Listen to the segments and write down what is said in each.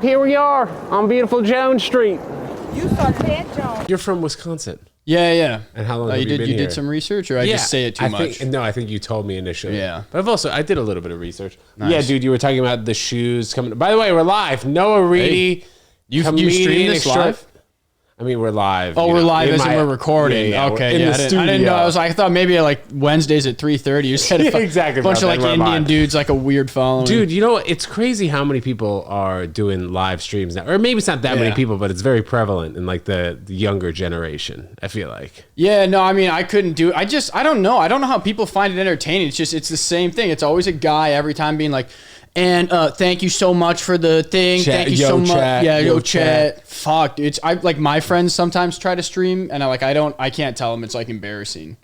Here we are on beautiful Jones Street. You saw Ted Jones. You're from Wisconsin. Yeah. And how long have you been here? You did some research, or I just say it too much? No, I think you told me initially. Yeah. But I did a little bit of research. Nice. Yeah, dude, you were talking about the shoes coming. By the way, we're live. Noah Reedy. Hey, you stream this live? I mean, we're live. Oh, we're live as in we're recording. Yeah, okay, I didn't know. I thought maybe like Wednesdays at 3:30. You said exactly, a bunch of like Indian dudes, like a weird following. Dude, you know, it's crazy how many people are doing live streams now. Or maybe it's not that many people, but it's very prevalent in like the younger generation, I feel like. Yeah, no, I mean, I couldn't do it. I don't know. I don't know how people find it entertaining. It's the same thing. It's always a guy every time being like, and thank you so much for the thing. Chat, thank you so much. Chat, Yeah, yo chat. Fuck, dude. I like my friends sometimes try to stream, and I can't tell them. It's like embarrassing.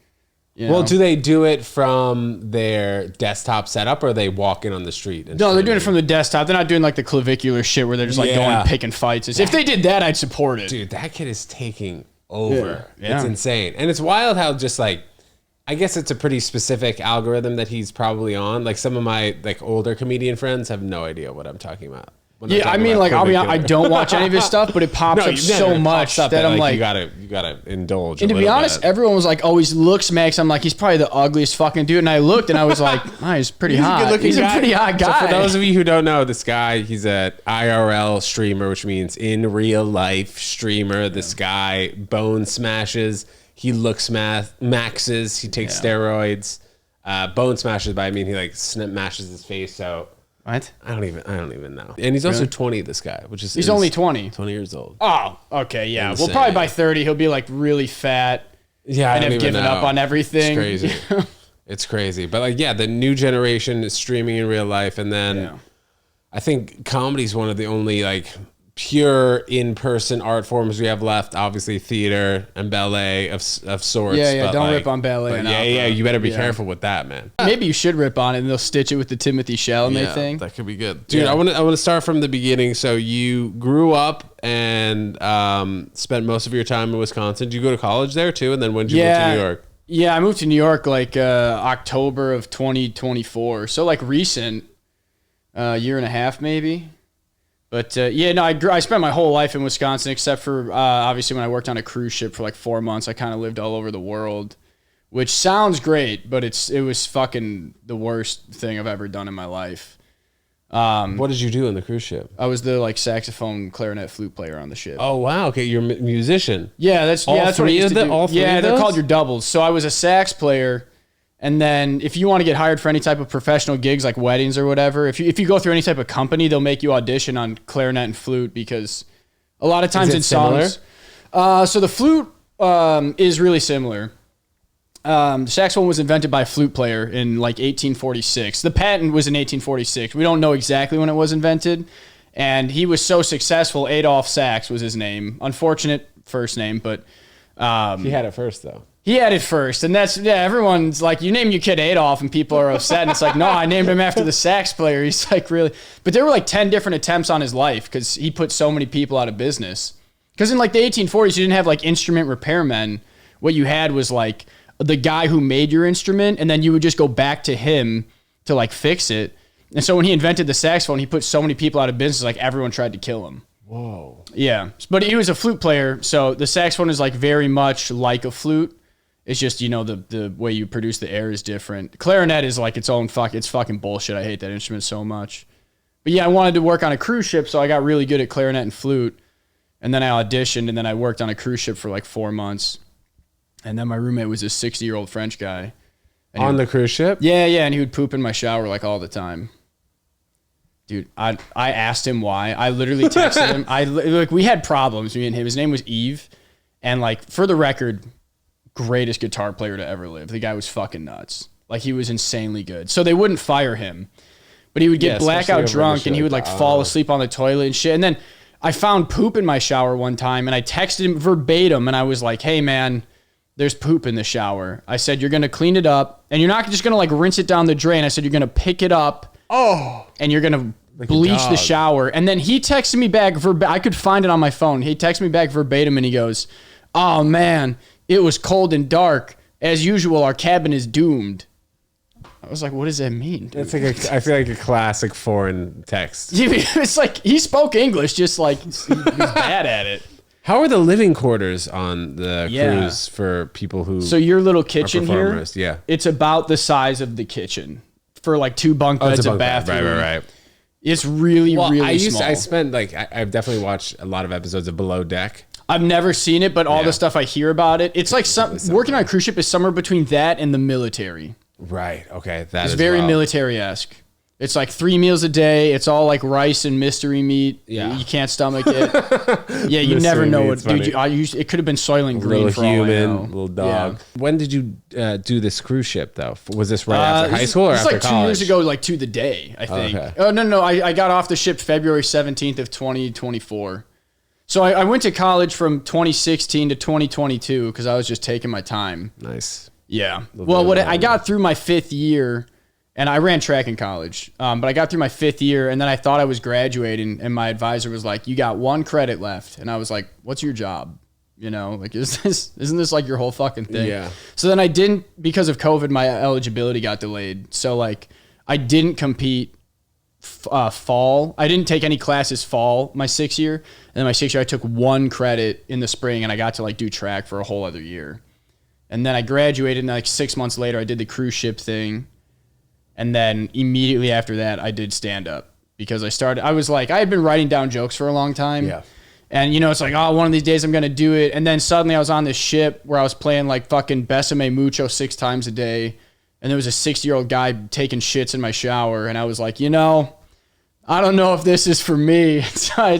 You know? Well, do they do it from their desktop setup, or they walk in on the street? No, they're doing it from the desktop. They're not doing like the clavicular shit where they're just like going and picking fights. If they did that, I'd support it. Dude, that kid is taking over. Yeah. It's insane. And it's wild how just like, I guess it's a pretty specific algorithm that he's probably on. Like some of my like older comedian friends have no idea what I'm talking about. Yeah, I mean, like, I'll be honest, I don't watch any of his stuff, but it pops up so much that I'm like, you gotta indulge. And to be honest, everyone was like, always looks Max. I'm like, he's probably the ugliest fucking dude. And I looked and I was like, he's pretty hot. He's a pretty hot guy. So for those of you who don't know, this guy, he's a IRL streamer, which means in real life streamer. This guy bone smashes. He looks maxes. He takes steroids. Bone smashes, but I mean he like mashes his face out. What? I don't even know. And he's also 20, this guy, which is... He's only 20. 20 years old. Oh, okay, yeah. Insane. Well, probably by 30, he'll be like really fat. Yeah, and have given up on everything. It's crazy. It's crazy. But like, yeah, the new generation is streaming in real life. And then I think comedy is one of the only like pure in-person art forms we have left. Obviously theater and ballet of sorts. Yeah, don't rip on ballet and opera. Yeah, you better be careful with that, man. Maybe you should rip on it and they'll stitch it with the Timothy Chalamet thing. That could be good. Dude, I want to start from the beginning. So you grew up and spent most of your time in Wisconsin. Did you go to college there too? And then when did you move to New York? Yeah, I moved to New York like October of 2024. So like recent, year and a half maybe. But I spent my whole life in Wisconsin, except for obviously when I worked on a cruise ship for like 4 months. I kind of lived all over the world, which sounds great, but it was fucking the worst thing I've ever done in my life. What did you do on the cruise ship? I was the like saxophone, clarinet, flute player on the ship. Oh wow, okay, you're a musician. Yeah, that's what I used to do. All three of those? They're called your doubles. So I was a sax player. And then if you want to get hired for any type of professional gigs like weddings or whatever, if you go through any type of company, they'll make you audition on clarinet and flute because a lot of times in songs. So the flute is really similar. The saxophone was invented by a flute player in like 1846. The patent was in 1846. We don't know exactly when it was invented. And he was so successful, Adolph Sax was his name. Unfortunate first name, but... he had it first though. He had it first, and everyone's like, you name your kid Adolf, and people are upset, and it's like, no, I named him after the sax player. He's like, really? But there were like 10 different attempts on his life, because he put so many people out of business. Because in like the 1840s, you didn't have like instrument repairmen. What you had was like the guy who made your instrument, and then you would just go back to him to like fix it. And so when he invented the saxophone, he put so many people out of business, like everyone tried to kill him. Whoa. Yeah, but he was a flute player, so the saxophone is like very much like a flute. It's just, the way you produce the air is different. Clarinet is like its own it's fucking bullshit. I hate that instrument so much. But yeah, I wanted to work on a cruise ship, so I got really good at clarinet and flute. And then I auditioned, and then I worked on a cruise ship for like 4 months. And then my roommate was this 60-year-old French guy. On the cruise ship? Yeah, and he would poop in my shower like all the time. Dude, I asked him why. I literally texted him. We had problems, me and him. His name was Yves. And like, for the record... greatest guitar player to ever live. The guy was fucking nuts. Like, he was insanely good. So they wouldn't fire him. But he would get blackout drunk and he would like fall asleep on the toilet and shit. And then I found poop in my shower one time and I texted him verbatim and I was like, hey man, there's poop in the shower. I said, you're going to clean it up and you're not just going to like rinse it down the drain. I said, you're going to pick it up and you're going to like bleach the shower. And then he texted me back I could find it on my phone. He texted me back verbatim and he goes, oh man, it was cold and dark. As usual, our cabin is doomed. I was like, what does that mean, dude? It's like I feel like a classic foreign text. It's like he spoke English, just like he was bad at it. How are the living quarters on the cruise for people who? So your little kitchen here, yeah, it's about the size of the kitchen for like 2 bunk beds, a bathroom. Right. It's really small. I spent like I've definitely watched a lot of episodes of Below Deck. I've never seen it, but all the stuff I hear about it, it's like working on a cruise ship is somewhere between that and the military. Right. Okay. It's very military-esque. It's like 3 meals a day. It's all like rice and mystery meat. Yeah. You can't stomach it. Yeah, you never know what, dude. It could have been Soylent Green for all I know. Little dog. Yeah. When did you do this cruise ship though? Was this right after high school or after college? It's like 2 years ago, like to the day, I think. Okay. Oh no, I got off the ship February 17th of 2024. So I went to college from 2016 to 2022 because I was just taking my time. Nice. Yeah. Well, I got through my 5th year, and I ran track in college, but I got through my 5th year, and then I thought I was graduating, and my advisor was like, "You got 1 credit left," and I was like, "What's your job? You know, like isn't this like your whole fucking thing?" Yeah. So then I didn't, because of COVID, my eligibility got delayed. So like I didn't compete fall. I didn't take any classes fall my 6th year, and then my 6th year I took 1 credit in the spring, and I got to like do track for a whole other year. And then I graduated, and like 6 months later, I did the cruise ship thing. And then immediately after that, I did stand-up because I was like, I had been writing down jokes for a long time. Yeah. And, you know, it's like, oh, one of these days I'm going to do it. And then suddenly I was on this ship where I was playing like fucking Besame Mucho 6 times a day. And there was a 60-year-old guy taking shits in my shower. And I was like, you know, I don't know if this is for me. So I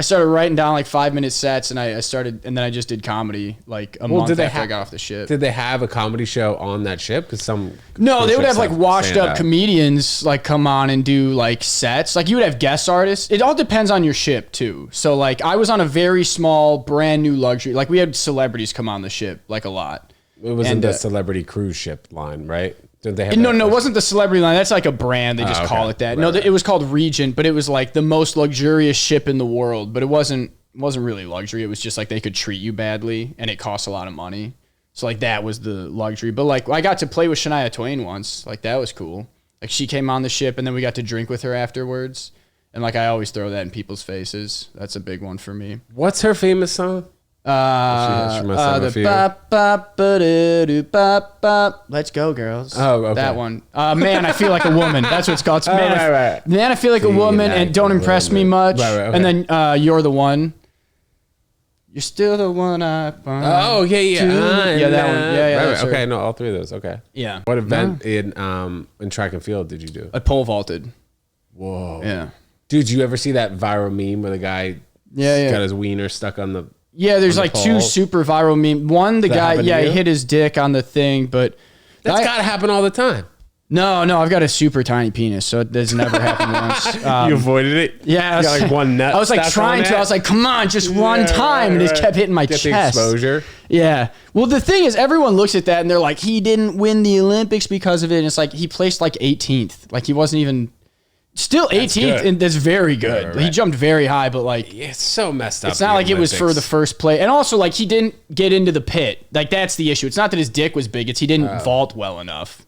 started writing down like 5-minute sets, and then I just did comedy like a month after I got off the ship. Did they have a comedy show on that ship? Because no, they would have like washed up comedians like come on and do like sets. Like you would have guest artists. It all depends on your ship too. So like I was on a very small, brand new luxury. Like we had celebrities come on the ship like a lot. It wasn't the celebrity cruise ship line, right? Didn't they have no, it wasn't the celebrity line. That's like a brand. They just call it that. Right. It was called Regent, but it was like the most luxurious ship in the world. But it wasn't really luxury. It was just like they could treat you badly, and it cost a lot of money. So like that was the luxury. But like I got to play with Shania Twain once. Like that was cool. Like she came on the ship, and then we got to drink with her afterwards. And like I always throw that in people's faces. That's a big one for me. What's her famous song? Let's go, girls. Oh, okay. That one. Man, I feel like a woman. That's what it's called. Man, I feel like a woman, and don't impress me much. Right, okay. And then you're the one. You're still the one I find. Oh, yeah. Yeah, that one. Yeah. Right. Okay, no, all 3 of those. Okay. Yeah. What event in track and field did you do? I pole vaulted. Whoa. Yeah. Dude, you ever see that viral meme where the guy got his wiener stuck on the... Yeah, there's like 2 super viral memes. One, the guy, he hit his dick on the thing, but... That's got to happen all the time. No, I've got a super tiny penis, so it has never happened once. You avoided it? Yeah. You got like one nut. I was like trying to. I was like, come on, just one time. And it just kept hitting my chest. The exposure. Yeah. Well, the thing is, everyone looks at that and they're like, he didn't win the Olympics because of it. And it's like, he placed like 18th. Like he wasn't even... Still 18th, and that's very good. Right. He jumped very high, but like... It's so messed up. It's not like Olympics. It was for the first play. And also, like, he didn't get into the pit. Like, that's the issue. It's not that his dick was big. It's he didn't vault well enough.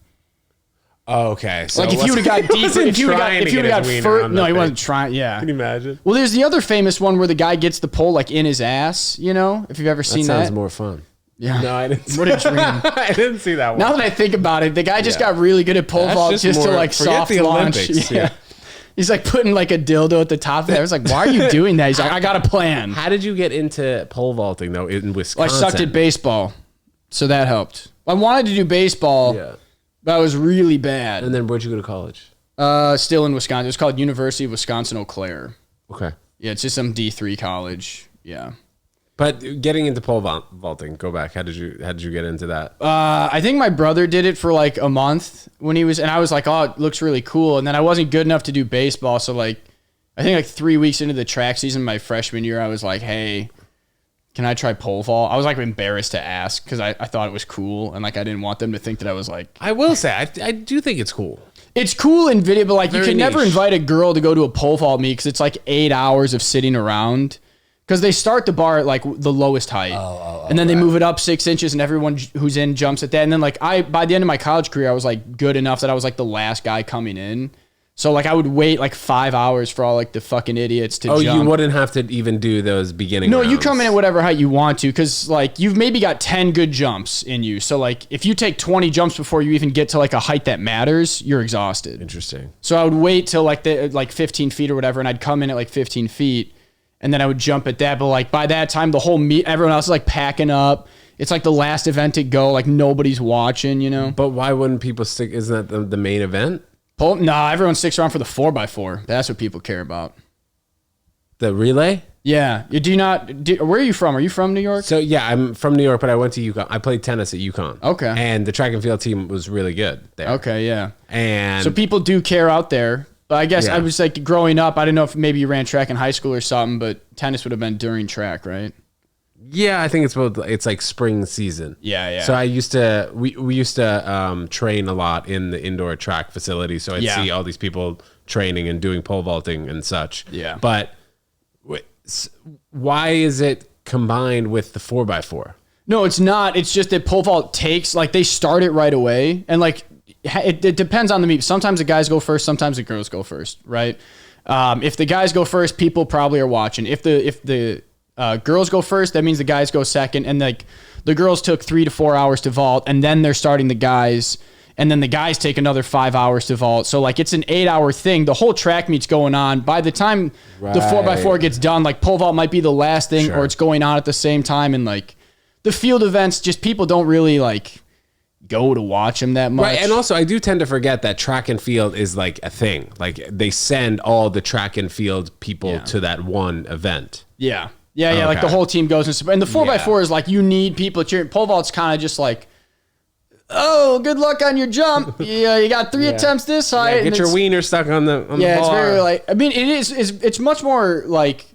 Oh, okay. So like, if you would have got deeper... if you would have got further... No, he wasn't trying... Yeah. Can you imagine? Well, there's the other famous one where the guy gets the pole, like, in his ass, you know? If you've ever seen that. That sounds more fun. Yeah. No, I didn't. What a dream. I didn't see that one. Now that I think about it, the guy just got really good at pole vault just to, like, soft launch. Yeah. He's like putting like a dildo at the top of it. I was like, why are you doing that? He's like, I got a plan. How did you get into pole vaulting though in Wisconsin? Well, I sucked at baseball, so that helped. I wanted to do baseball, but I was really bad. And then where'd you go to college? Still in Wisconsin. It was called University of Wisconsin-Eau Claire. Okay. Yeah, it's just some D3 college. Yeah. But getting into pole vaulting, go back. How did you get into that? I think my brother did it for like a month when he was, and I was like, oh, it looks really cool. And then I wasn't good enough to do baseball, so like, I think like 3 weeks into the track season, my freshman year, I was like, hey, can I try pole vault? I was like embarrassed to ask because I thought it was cool, and like I didn't want them to think that I was like. I will say, I do think it's cool. It's cool in video, but like Very you can niche. never invite a girl to go to a pole vault meet because it's like 8 hours of sitting around. Because they start the bar at like the lowest height, and then they move it up 6 inches, and everyone who's in jumps at that. And then like by the end of my college career, I was like good enough that I was like the last guy coming in. So like I would wait like 5 hours for all like the fucking idiots to jump. You wouldn't have to even do those beginning rounds. You come in at whatever height you want to, because like you've maybe got 10 good jumps in you. So like if you take 20 jumps before you even get to like a height that matters, you're exhausted. Interesting. So I would wait till like 15 feet or whatever, and I'd come in at like 15 feet, and then I would jump at that. But like by that time, the whole meet, everyone else is like packing up. It's like the last event to go. Like nobody's watching, you know. But why wouldn't people stick? Isn't that the main event? Nah, everyone sticks around for the 4x4. That's what people care about. The relay? Yeah. Where are you from? Are you from New York? So yeah, I'm from New York, but I went to UConn. I played tennis at UConn. Okay. And the track and field team was really good there. Okay, yeah. And so people do care out there. But I guess Yeah. I was like growing up, I don't know if maybe you ran track in high school or something, but tennis would have been during track, right? yeah, I think it's like spring season. Yeah. So we used to train a lot in the indoor track facility. So I'd see all these people training and doing pole vaulting and such. Yeah. But why is it combined with the 4x4? No, it's not. It's just that pole vault takes, like, they start it right away. And, like, it depends on the meet. Sometimes the guys go first. Sometimes the girls go first, right? If the guys go first, people probably are watching. If the girls go first, that means the guys go second. And, like, the girls took 3 to 4 hours to vault, and then they're starting the guys. And then the guys take another 5 hours to vault. So, like, it's an 8-hour thing. The whole track meet's going on. By the time the 4x4 gets done, like, pole vault might be the last thing, or it's going on at the same time. And, like, the field events, just people don't really, like, go to watch them that much. Right, and also I do tend to forget that track and field is, like, a thing. Like, they send all the track and field people to that one event. Yeah, like, the whole team goes and the 4x4 is, like, you need people cheering. Pole vault's kind of just, like, oh, good luck on your jump. Yeah, you got 3 attempts this height. Get your wiener stuck on the bar. It's very, like, I mean, it's much more, like,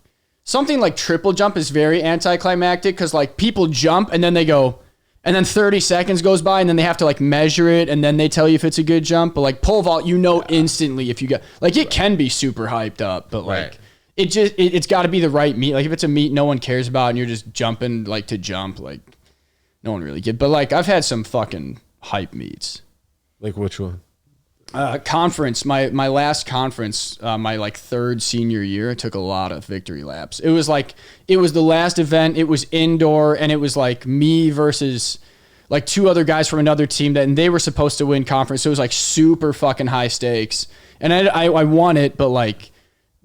something like triple jump is very anticlimactic because, like, people jump and then they go, and then 30 seconds goes by and then they have to, like, measure it and then they tell you if it's a good jump. But, like, pole vault, instantly if you get, like, it can be super hyped up, but, like, it's got to be the right meet. Like, if it's a meet no one cares about and you're just jumping, like, to jump, like, no one really gets. But, like, I've had some fucking hype meets. Like, which one? Conference, my last conference, my, like, third senior year, I took a lot of victory laps. It was the last event. It was indoor, and it was like me versus like 2 other guys from another team and they were supposed to win conference. So it was like super fucking high stakes, and I won it, but like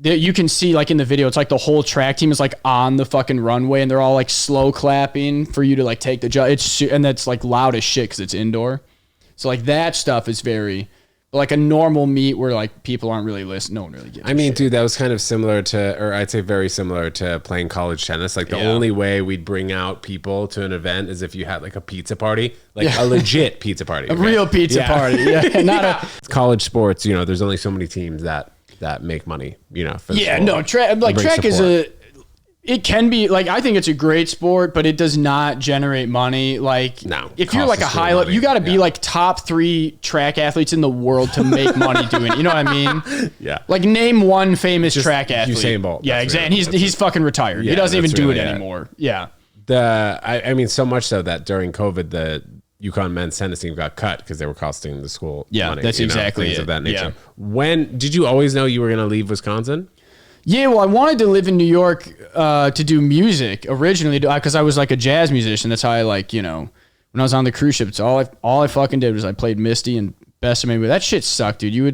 you can see, like, in the video, it's like the whole track team is like on the fucking runway and they're all like slow clapping for you to, like, take the jump. And that's like loud as shit because it's indoor. So, like, that stuff is very. Like a normal meet where, like, people aren't really listening. No one really gives a shit. Dude, that was kind of similar to, or I'd say very similar to playing college tennis. Like, the only way we'd bring out people to an event is if you had, like, a pizza party, like a legit pizza party. A real pizza party. Yeah. Not a college sports, there's only so many teams that make money, for the sport. Track is it can be, like, I think it's a great sport, but it does not generate money. Like, no, if you're like a highlight, you got to be like top 3 track athletes in the world to make money doing it. You know what I mean? Yeah. Like, name one famous track athlete. Usain Bolt. Yeah, exactly. He's fucking retired. He doesn't even do it anymore. Yeah. So much so that during COVID, the UConn men's tennis team got cut because they were costing the school money. That's exactly things it. of that nature. Yeah. When did you always know you were going to leave Wisconsin? Yeah, well, I wanted to live in New York to do music originally because I was like a jazz musician. That's how I, like, when I was on the cruise ship, it's all I fucking did was I played Misty and Best of Me. But that shit sucked, dude. You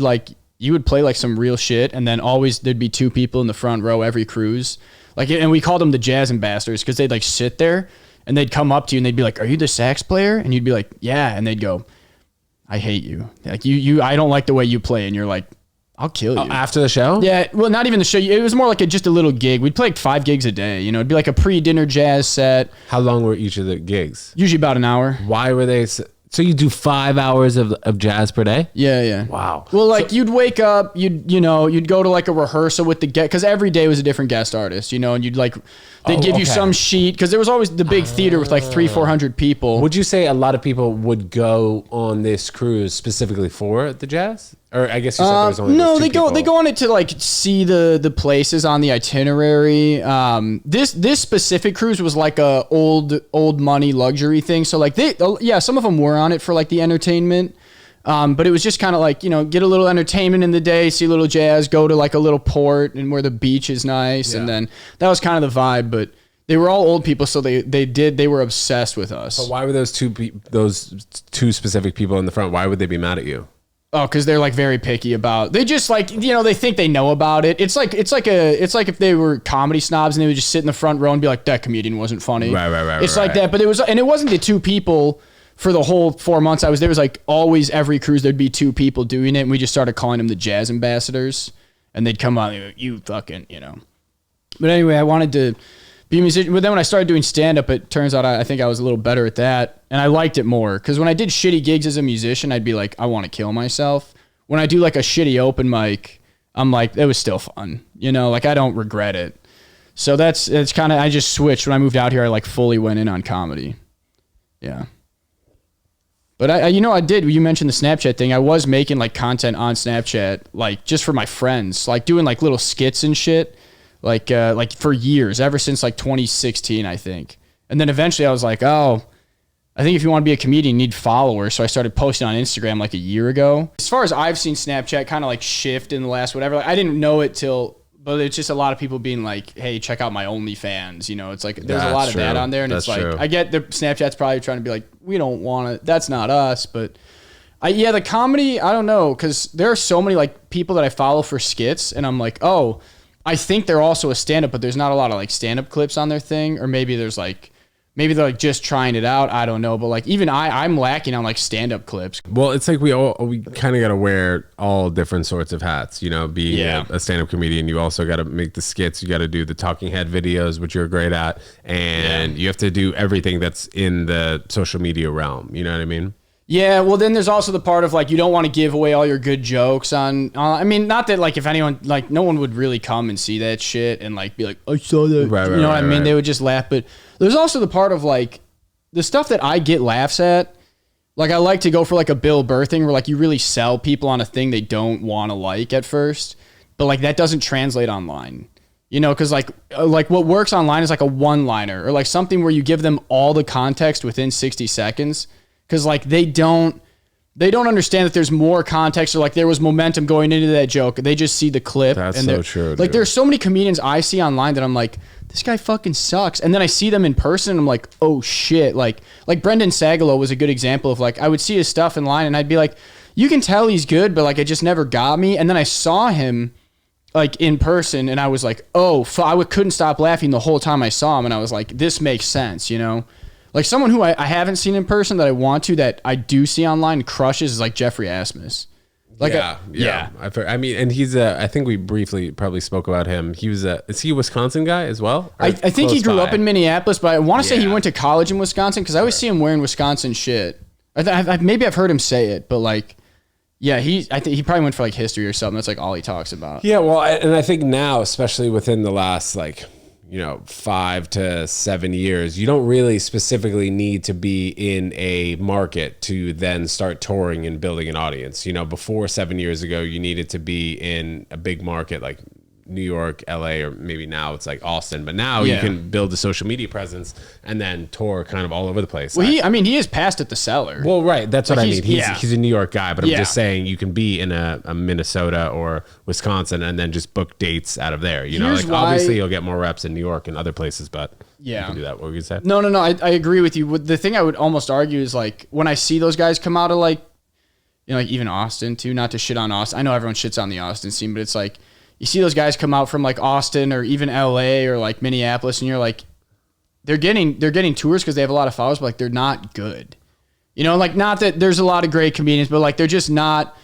would play like some real shit, and then always there'd be 2 people in the front row every cruise. Like, and we called them the jazz ambassadors because they'd, like, sit there and they'd come up to you and they'd be like, "Are you the sax player?" And you'd be like, "Yeah," and they'd go, "I hate you. Like, I don't like the way you play," and you're like, "I'll kill you." After the show? Yeah, well, not even the show. It was more like just a little gig. We'd play like 5 gigs a day. It'd be like a pre-dinner jazz set. How long were each of the gigs? Usually about an hour. Why were they? So you do 5 hours of jazz per day? Yeah. Wow. Well, like, you'd wake up, you'd go to like a rehearsal with the guest, because every day was a different guest artist, and you'd like, they'd give you some sheet, because there was always the big theater with like 300-400 people. Would you say a lot of people would go on this cruise specifically for the jazz? Or I guess you said there was only no, those two they go on it to like see the places on the itinerary. This specific cruise was like a old money luxury thing. So like some of them were on it for like the entertainment. But it was just kind of like, you know, get a little entertainment in the day, see a little jazz, go to like a little port and where the beach is nice. And then that was kind of the vibe, but they were all old people. So they were obsessed with us. But why were those two specific people in the front? Why would they be mad at you? Oh, because they're like very picky about. They just like, you know, they think they know about it. It's like if they were comedy snobs and they would just sit in the front row and be like, that comedian wasn't funny. Right. It's like that, but it wasn't the two people for the whole 4 months I was there. It was like always every cruise there'd be two people doing it, and we just started calling them the jazz ambassadors, and they'd come on, you fucking, you know. But anyway, I wanted to be a musician. But then when I started doing stand-up, it turns out I think I was a little better at that. And I liked it more. Because when I did shitty gigs as a musician, I'd be like, I want to kill myself. When I do like a shitty open mic, I'm like, it was still fun. You know, like I don't regret it. So it's kind of, I just switched. When I moved out here, I like fully went in on comedy. Yeah. But I did, you mentioned the Snapchat thing. I was making like content on Snapchat, like just for my friends, like doing like little skits and shit. Like for years, ever since like 2016, I think. And then eventually I was like, oh, I think if you want to be a comedian, you need followers. So I started posting on Instagram like a year ago. As far as I've seen Snapchat kind of like shift in the last whatever, like, I didn't know it but it's just a lot of people being like, hey, check out my OnlyFans. You know, it's like, there's a lot of that on there. And it's like, I get the Snapchat's probably trying to be like, we don't want it. That's not us. But the comedy, I don't know. Cause there are so many like people that I follow for skits and I'm like, oh, I think they're also a stand-up, but there's not a lot of like stand-up clips on their thing. Or maybe they're like just trying it out. I don't know. But like even I'm lacking on like stand-up clips. Well, it's like we kind of got to wear all different sorts of hats, you know, being a stand-up comedian. You also got to make the skits. You got to do the talking head videos, which you're great at. And you have to do everything that's in the social media realm. You know what I mean? Yeah, well, then there's also the part of like you don't want to give away all your good jokes on. I mean, not that like if anyone like no one would really come and see that shit and like be like, I saw that. Right, you know what I mean? They would just laugh. But there's also the part of like the stuff that I get laughs at. Like I like to go for like a Bill Burr thing where like you really sell people on a thing they don't want to like at first, but like that doesn't translate online. You know, because like what works online is like a one-liner or like something where you give them all the context within 60 seconds. Because like they don't understand that there's more context or like there was momentum going into that joke. They just see the clip. That's and so true. Like there's so many comedians I see online that I'm like, this guy fucking sucks. And then I see them in person and I'm like, oh shit. Like Brendan Sagalow was a good example of like, I would see his stuff in line and I'd be like, you can tell he's good, but like it just never got me. And then I saw him like in person and I was like, oh, I couldn't stop laughing the whole time I saw him. And I was like, this makes sense, you know? Like someone who I haven't seen in person that I want to, that I do see online crushes is like Jeffrey Asmus. Like yeah. I mean, and he's I think we briefly probably spoke about him. He was is he a Wisconsin guy as well? I think he grew up in Minneapolis, but I want to say he went to college in Wisconsin because I always see him wearing Wisconsin shit. Maybe I've heard him say it, but like, yeah, I think he probably went for like history or something. That's like all he talks about. Yeah, well, and I think now, especially within the last like, 5 to 7 years, you don't really specifically need to be in a market to then start touring and building an audience. Before 7 years ago, you needed to be in a big market like New York, LA, or maybe now it's like Austin. But now you can build a social media presence and then tour kind of all over the place. Well, he is passed at the Cellar. Well, right. That's what I mean. He's a New York guy, but I'm just saying you can be in a Minnesota or Wisconsin and then just book dates out of there. Obviously you'll get more reps in New York and other places, but you can do that. What were you saying? No. I agree with you. The thing I would almost argue is like when I see those guys come out of like even Austin too, not to shit on Austin. I know everyone shits on the Austin scene, but it's like, you see those guys come out from like Austin or even LA or like Minneapolis and you're like, they're getting tours because they have a lot of followers, but like they're not good. Like not that there's a lot of great comedians, but like they're just not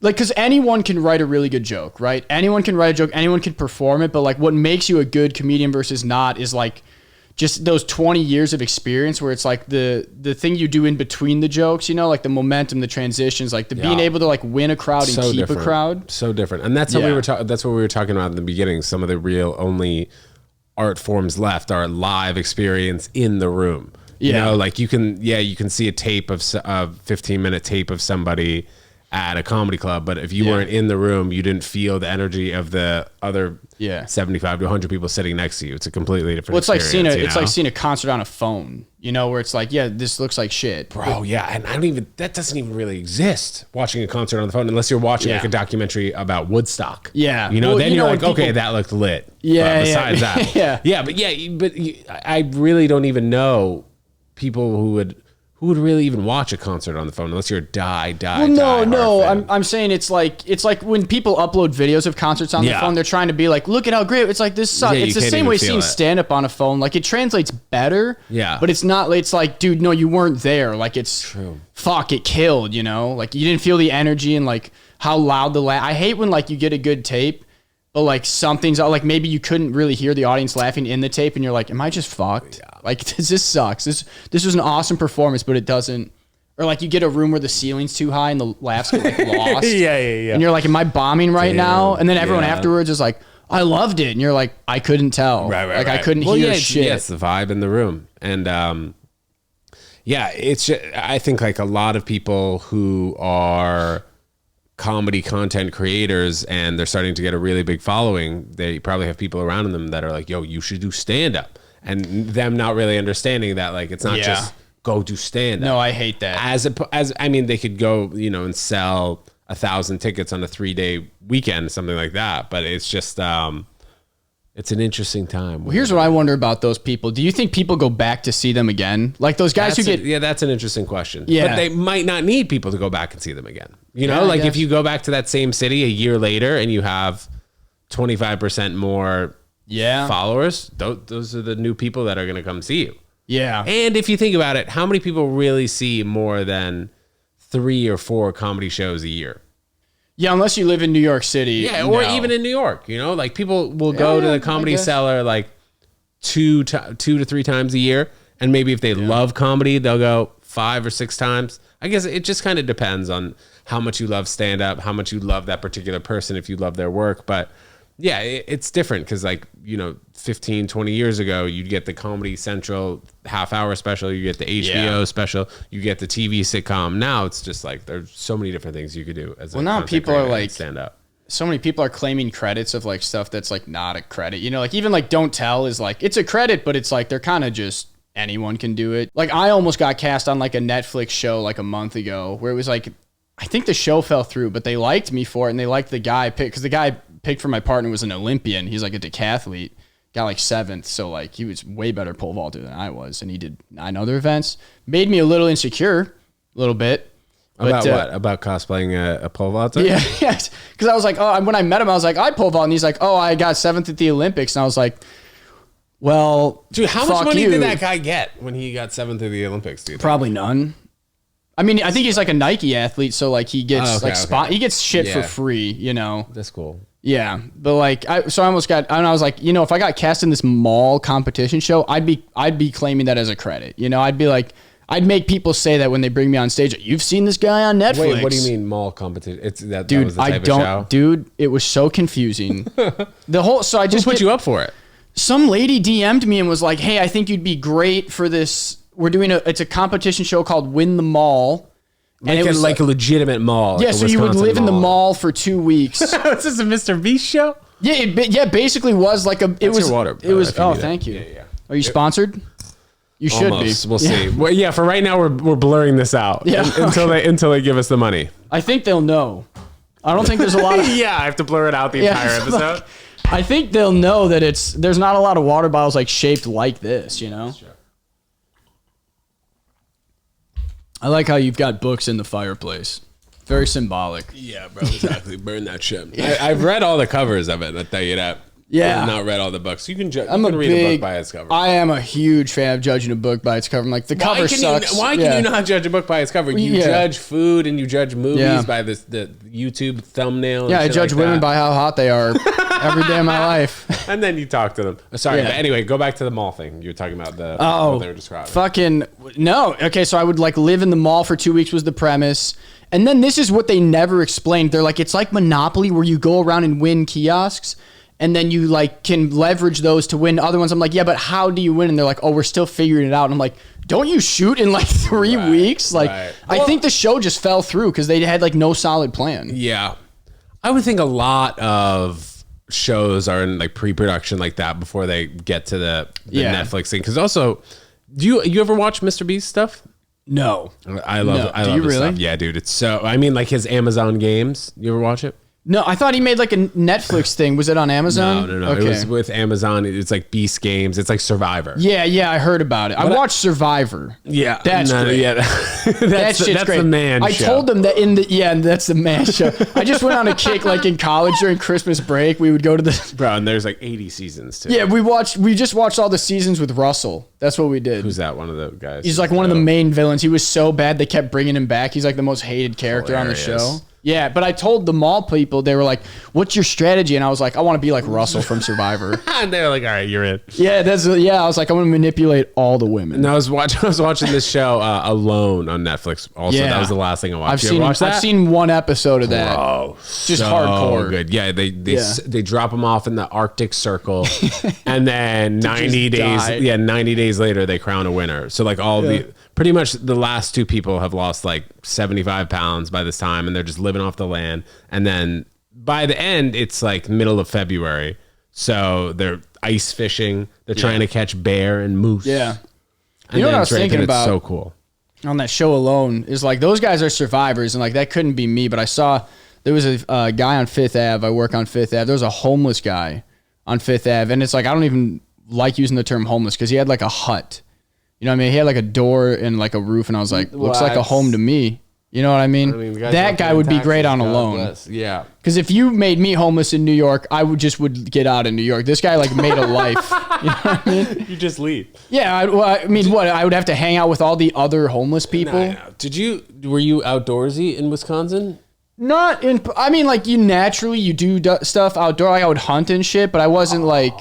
like, because anyone can write a really good joke, right? Anyone can write a joke, anyone can perform it, but like what makes you a good comedian versus not is like just those 20 years of experience where it's like the thing you do in between the jokes, like the momentum, the transitions, like the being able to like win a crowd and keep a crowd. So different. And that's what that's what we were talking about in the beginning. Some of the real only art forms left are live experience in the room. Like you can see a tape of a 15-minute tape of somebody at a comedy club, but if you weren't in the room, you didn't feel the energy of the other 75 to 100 people sitting next to you. It's a completely different Well, experience. like seeing a concert on a phone, you know, where it's like, yeah, this looks like shit. Bro, yeah, and that doesn't even really exist, watching a concert on the phone, unless you're watching like a documentary about Woodstock. Yeah. You know, then you're like, okay, that looked lit. Yeah, but besides that. I really don't even know people who would really even watch a concert on the phone, unless you're I'm saying it's like when people upload videos of concerts on the phone, they're trying to be like, look at how great. It's like, this sucks. It's the same way seeing stand-up on a phone. Like, it translates better. Yeah. But it's not, it's like, dude, no, you weren't there. Like, it's true. Fuck, it killed, you know? Like, you didn't feel the energy and like how loud the laugh. I hate when like you get a good tape, but like something's like, maybe you couldn't really hear the audience laughing in the tape, and you're like, am I just fucked? Yeah. Like, this sucks. This was an awesome performance, but it doesn't. Or like, you get a room where the ceiling's too high and the laughs get like lost. Yeah. And you're like, am I bombing right now? And then everyone afterwards is like, I loved it. And you're like, I couldn't tell. Right. I couldn't hear shit. Yeah, it's the vibe in the room. And it's just, I think like a lot of people who are comedy content creators and they're starting to get a really big following, they probably have people around them that are like, yo, you should do stand-up. And them not really understanding that, like, it's not just go do stand-up. No, I hate that. As I mean, they could go, you know, and sell 1,000 tickets on a 3-day weekend, something like that. But it's just, it's an interesting time. Well, here's what I wonder about those people. Do you think people go back to see them again? Like those guys that's an interesting question. Yeah. But they might not need people to go back and see them again. You know, like if you go back to that same city a year later and you have 25% more followers, those are the new people that are going to come see you. Yeah. And if you think about it, how many people really see more than 3 or 4 comedy shows a year? Yeah, unless you live in New York City. Yeah, or even in New York, you know, like people will go to the Comedy Cellar like 2 to 3 times a year, and maybe if they love comedy, they'll go 5 or 6 times. I guess it just kind of depends on how much you love stand-up, how much you love that particular person, if you love their work. But yeah, it's different because, like, you know, 15, 20 years ago, you'd get the Comedy Central half-hour special, you get the HBO special, you get the TV sitcom. Now it's just like there's so many different things you could do as a now people are like stand-up. So many people are claiming credits of like stuff that's like not a credit. You know, like even like Don't Tell is like, it's a credit, but it's like they're kind of just anyone can do it. Like I almost got cast on like a Netflix show like a month ago where it was like, I think the show fell through, but they liked me for it, and they liked the guy because the guy picked for my partner was an Olympian. He's like a decathlete, got like 7th. So like he was way better pole vaulter than I was. And he did 9 other events. Made me a little insecure, a little bit. About what? About cosplaying a pole vaulter? Yeah. Yes. Cause I was like, oh, when I met him, I was like, I pole vault. And he's like, oh, I got 7th at the Olympics. And I was like, well, dude, how much money did that guy get when he got 7th at the Olympics? Dude? Probably none. I mean, I think he's like a Nike athlete, so like he gets he gets shit for free, you know. That's cool. Yeah, but like I almost got, and I was like, you know, if I got cast in this mall competition show, I'd be claiming that as a credit. You know, I'd be like, I'd make people say that when they bring me on stage. You've seen this guy on Netflix. Wait, what do you mean mall competition? It's that. Dude, that was the type of show? Dude, it was so confusing. So I just put you up for it. Some lady DM'd me and was like, hey, I think you'd be great for this. We're doing it's a competition show called Win the Mall. And it was like a legitimate mall. Yeah, so you would live in the mall for 2 weeks. Is this a Mr. Beast show? Yeah, it basically was like a. Your water, it was. Oh, thank you. Yeah. Are you sponsored? You should almost. be. We'll see. Well, yeah, for right now we're blurring this out. Yeah, until they give us the money. I think they'll know. I don't think there's a lot of. Yeah, I have to blur it out the entire episode. I think they'll know that there's not a lot of water bottles like shaped like this. You know. Sure. I like how you've got books in the fireplace. Very symbolic. Yeah, bro, exactly. Burn that shit. I've read all the covers of it, I'll tell you that. Yeah. I've not read all the books. You can read a book by its cover. I am a huge fan of judging a book by its cover. I'm like, the cover sucks. Why can you not judge a book by its cover? You judge food and you judge movies by the YouTube thumbnail. Yeah, I judge women by how hot they are every day of my life. And then you talk to them. Sorry, but anyway, go back to the mall thing. You were talking about what they were describing. Fucking, no. Okay, so I would like live in the mall for 2 weeks was the premise. And then this is what they never explained. They're like, it's like Monopoly where you go around and win kiosks. and then you like can leverage those to win other ones. I'm like, yeah, but how do you win? And they're like, oh, we're still figuring it out. And I'm like, don't you shoot in like 3 weeks? Like, I think the show just fell through because they had like no solid plan. Yeah. I would think a lot of shows are in like pre-production like that before they get to the Netflix thing. Because also, do you ever watch Mr. Beast stuff? No. I love it. I love his stuff. Yeah, dude. It's so, I mean, like his Amazon games. You ever watch it? No, I thought he made like a Netflix thing. Was it on Amazon? No. Okay. It was with Amazon. It's like Beast Games. It's like Survivor. Yeah, I heard about it. I watched Survivor. Yeah. That's great. Yeah. that's great. The man I show. told them that that's the man show. I just went on a kick like in college during Christmas break. We would go to the... Bro, and there's like 80 seasons too. Yeah, we just watched all the seasons with Russell. That's what we did. Who's that? One of the guys? He's like one of the main villains. He was so bad they kept bringing him back. He's like the most hated character on the show. Yeah, but I told the mall people, they were like, what's your strategy? And I was like, I want to be like Russell from Survivor. And they were like, all right, you're in. Yeah, I was like, I'm going to manipulate all the women. And I was watching this show Alone on Netflix. Also, that was the last thing I watched. I've seen one episode of that. Bro, just hardcore. Good. Yeah, they drop them off in the Arctic Circle, and then 90 days later they crown a winner. So like pretty much the last 2 people have lost like 75 pounds by this time, and they're just living off the land. And then by the end, it's like middle of February. So they're ice fishing. They're trying to catch bear and moose. Yeah. And you know what I was thinking about? It's so cool. On that show Alone is like, those guys are survivors, and like that couldn't be me. But I saw there was a guy on Fifth Ave. I work on Fifth Ave. There was a homeless guy on Fifth Ave. And it's like, I don't even like using the term homeless because he had like a hut. You know what I mean? He had like a door and like a roof, and I was like, looks like a home to me. You know what I mean? That guy would be great on Alone. Yeah. Because if you made me homeless in New York, I would get out of New York. This guy like made a life. You know what I mean? You just leave. Yeah. I mean, what? I would have to hang out with all the other homeless people. No. Were you outdoorsy in Wisconsin? Not in. I mean, like you do stuff outdoor. Like I would hunt and shit, but I wasn't like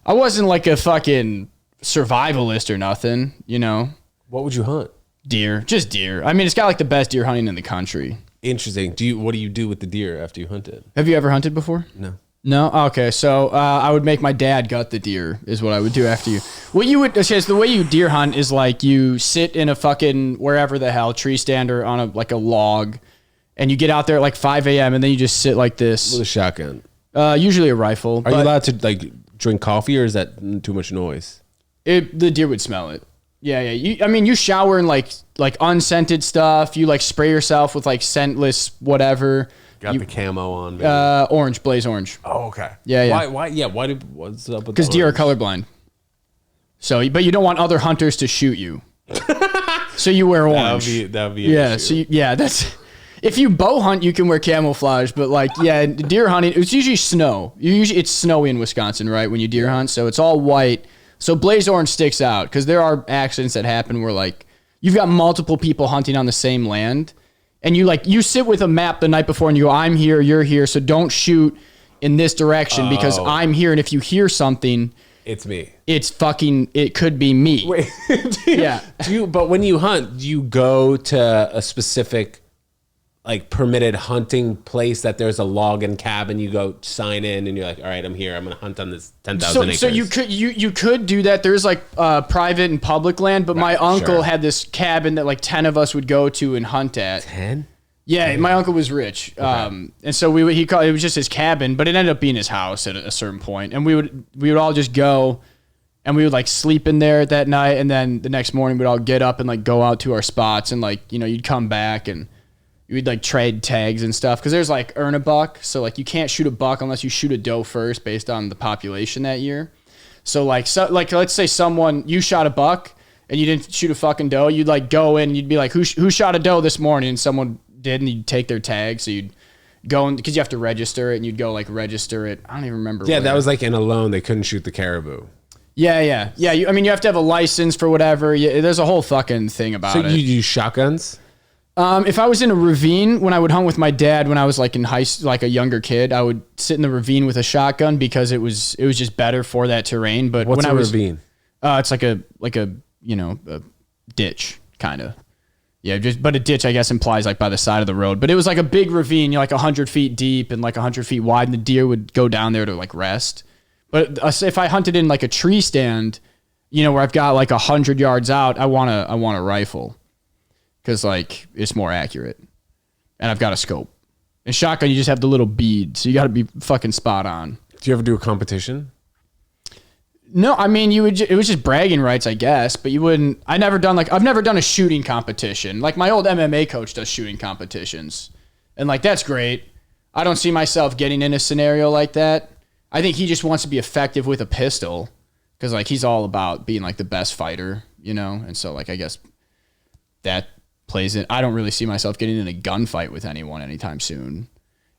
a fucking survivalist or nothing. You know. What would you hunt? Deer, just deer. I mean, it's got like the best deer hunting in the country. Interesting. What do you do with the deer after you hunt it? Have you ever hunted before? No. Okay, so I would make my dad gut the deer. Is what I would do after you. The way you deer hunt is like you sit in a fucking wherever the hell tree stand or on a log, and you get out there at like 5 a.m. and then you just sit like this with a shotgun. Usually a rifle. Are you allowed to like drink coffee, or is that too much noise? The deer would smell it. Yeah. You shower in like unscented stuff. You like spray yourself with like scentless whatever. Got the camo on. Maybe. Orange, blaze orange. Oh, okay. Yeah. Why? Yeah. What's up with? Because deer are colorblind. So, but you don't want other hunters to shoot you. So you wear orange. That would be an issue. That's. If you bow hunt, you can wear camouflage, but like, deer hunting, it's usually snow. It's snowy in Wisconsin, right? When you deer hunt, so it's all white. So blaze orange sticks out because there are accidents that happen where like you've got multiple people hunting on the same land, and you sit with a map the night before and you go, I'm here, you're here, so don't shoot in this direction because I'm here, and if you hear something, it's me. It could be me. Wait, yeah. But when you hunt, do you go to a specific like permitted hunting place that there's a log and cabin, you go sign in and you're like, all right, I'm here. I'm going to hunt on this 10,000 acres. So you could do that. There's like private and public land, but my uncle had this cabin that like 10 of us would go to and hunt at. 10? Yeah, my uncle was rich. Okay. And so it was just his cabin, but it ended up being his house at a certain point. And we would all just go and we would like sleep in there that night. And then the next morning we'd all get up and like go out to our spots and like, you'd come back and you'd like trade tags and stuff because there's like earn a buck, so like you can't shoot a buck unless you shoot a doe first based on the population that year. So like let's say you shot a buck and you didn't shoot a fucking doe, you'd like go in and you'd be like, who shot a doe this morning? And someone did, and you'd take their tag, so you'd go in because you have to register it, and you'd go like register it. I don't even remember. Yeah, that was like in Alone. They couldn't shoot the caribou. Yeah. You have to have a license for whatever. Yeah, there's a whole fucking thing about it. So you use shotguns? If I was in a ravine, when I would hunt with my dad, when I was like in like a younger kid, I would sit in the ravine with a shotgun because it was just better for that terrain. But what's a ravine? It's like a ditch kind of. Yeah, but a ditch, I guess, implies like by the side of the road. But it was like a big ravine, you're like 100 feet deep and like 100 feet wide, and the deer would go down there to like rest. But if I hunted in like a tree stand, you know, where I've got like 100 yards out, I want a rifle because like it's more accurate, and I've got a scope. And shotgun, you just have the little bead, so you got to be fucking spot on. Do you ever do a competition? No, I mean, it was just bragging rights, I guess, but you wouldn't. I've never done a shooting competition. Like my old MMA coach does shooting competitions, and like that's great. I don't see myself getting in a scenario like that. I think he just wants to be effective with a pistol because like he's all about being like the best fighter, you know. And so like I guess that plays it. I don't really see myself getting in a gunfight with anyone anytime soon.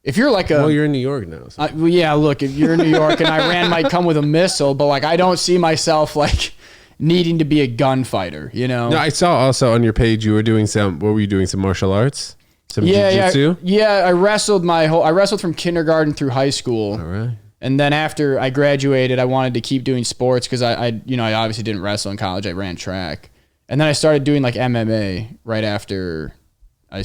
If you're like well, you're in New York now. So. Well, yeah, look, if you're in New York and Iran might come with a missile, but like I don't see myself like needing to be a gunfighter, you know? No, I saw also on your page you were doing what were you doing? Some martial arts? Some jiu-jitsu? Yeah, I wrestled from kindergarten through high school. All right. And then after I graduated, I wanted to keep doing sports because I obviously didn't wrestle in college. I ran track. And then I started doing like MMA right after I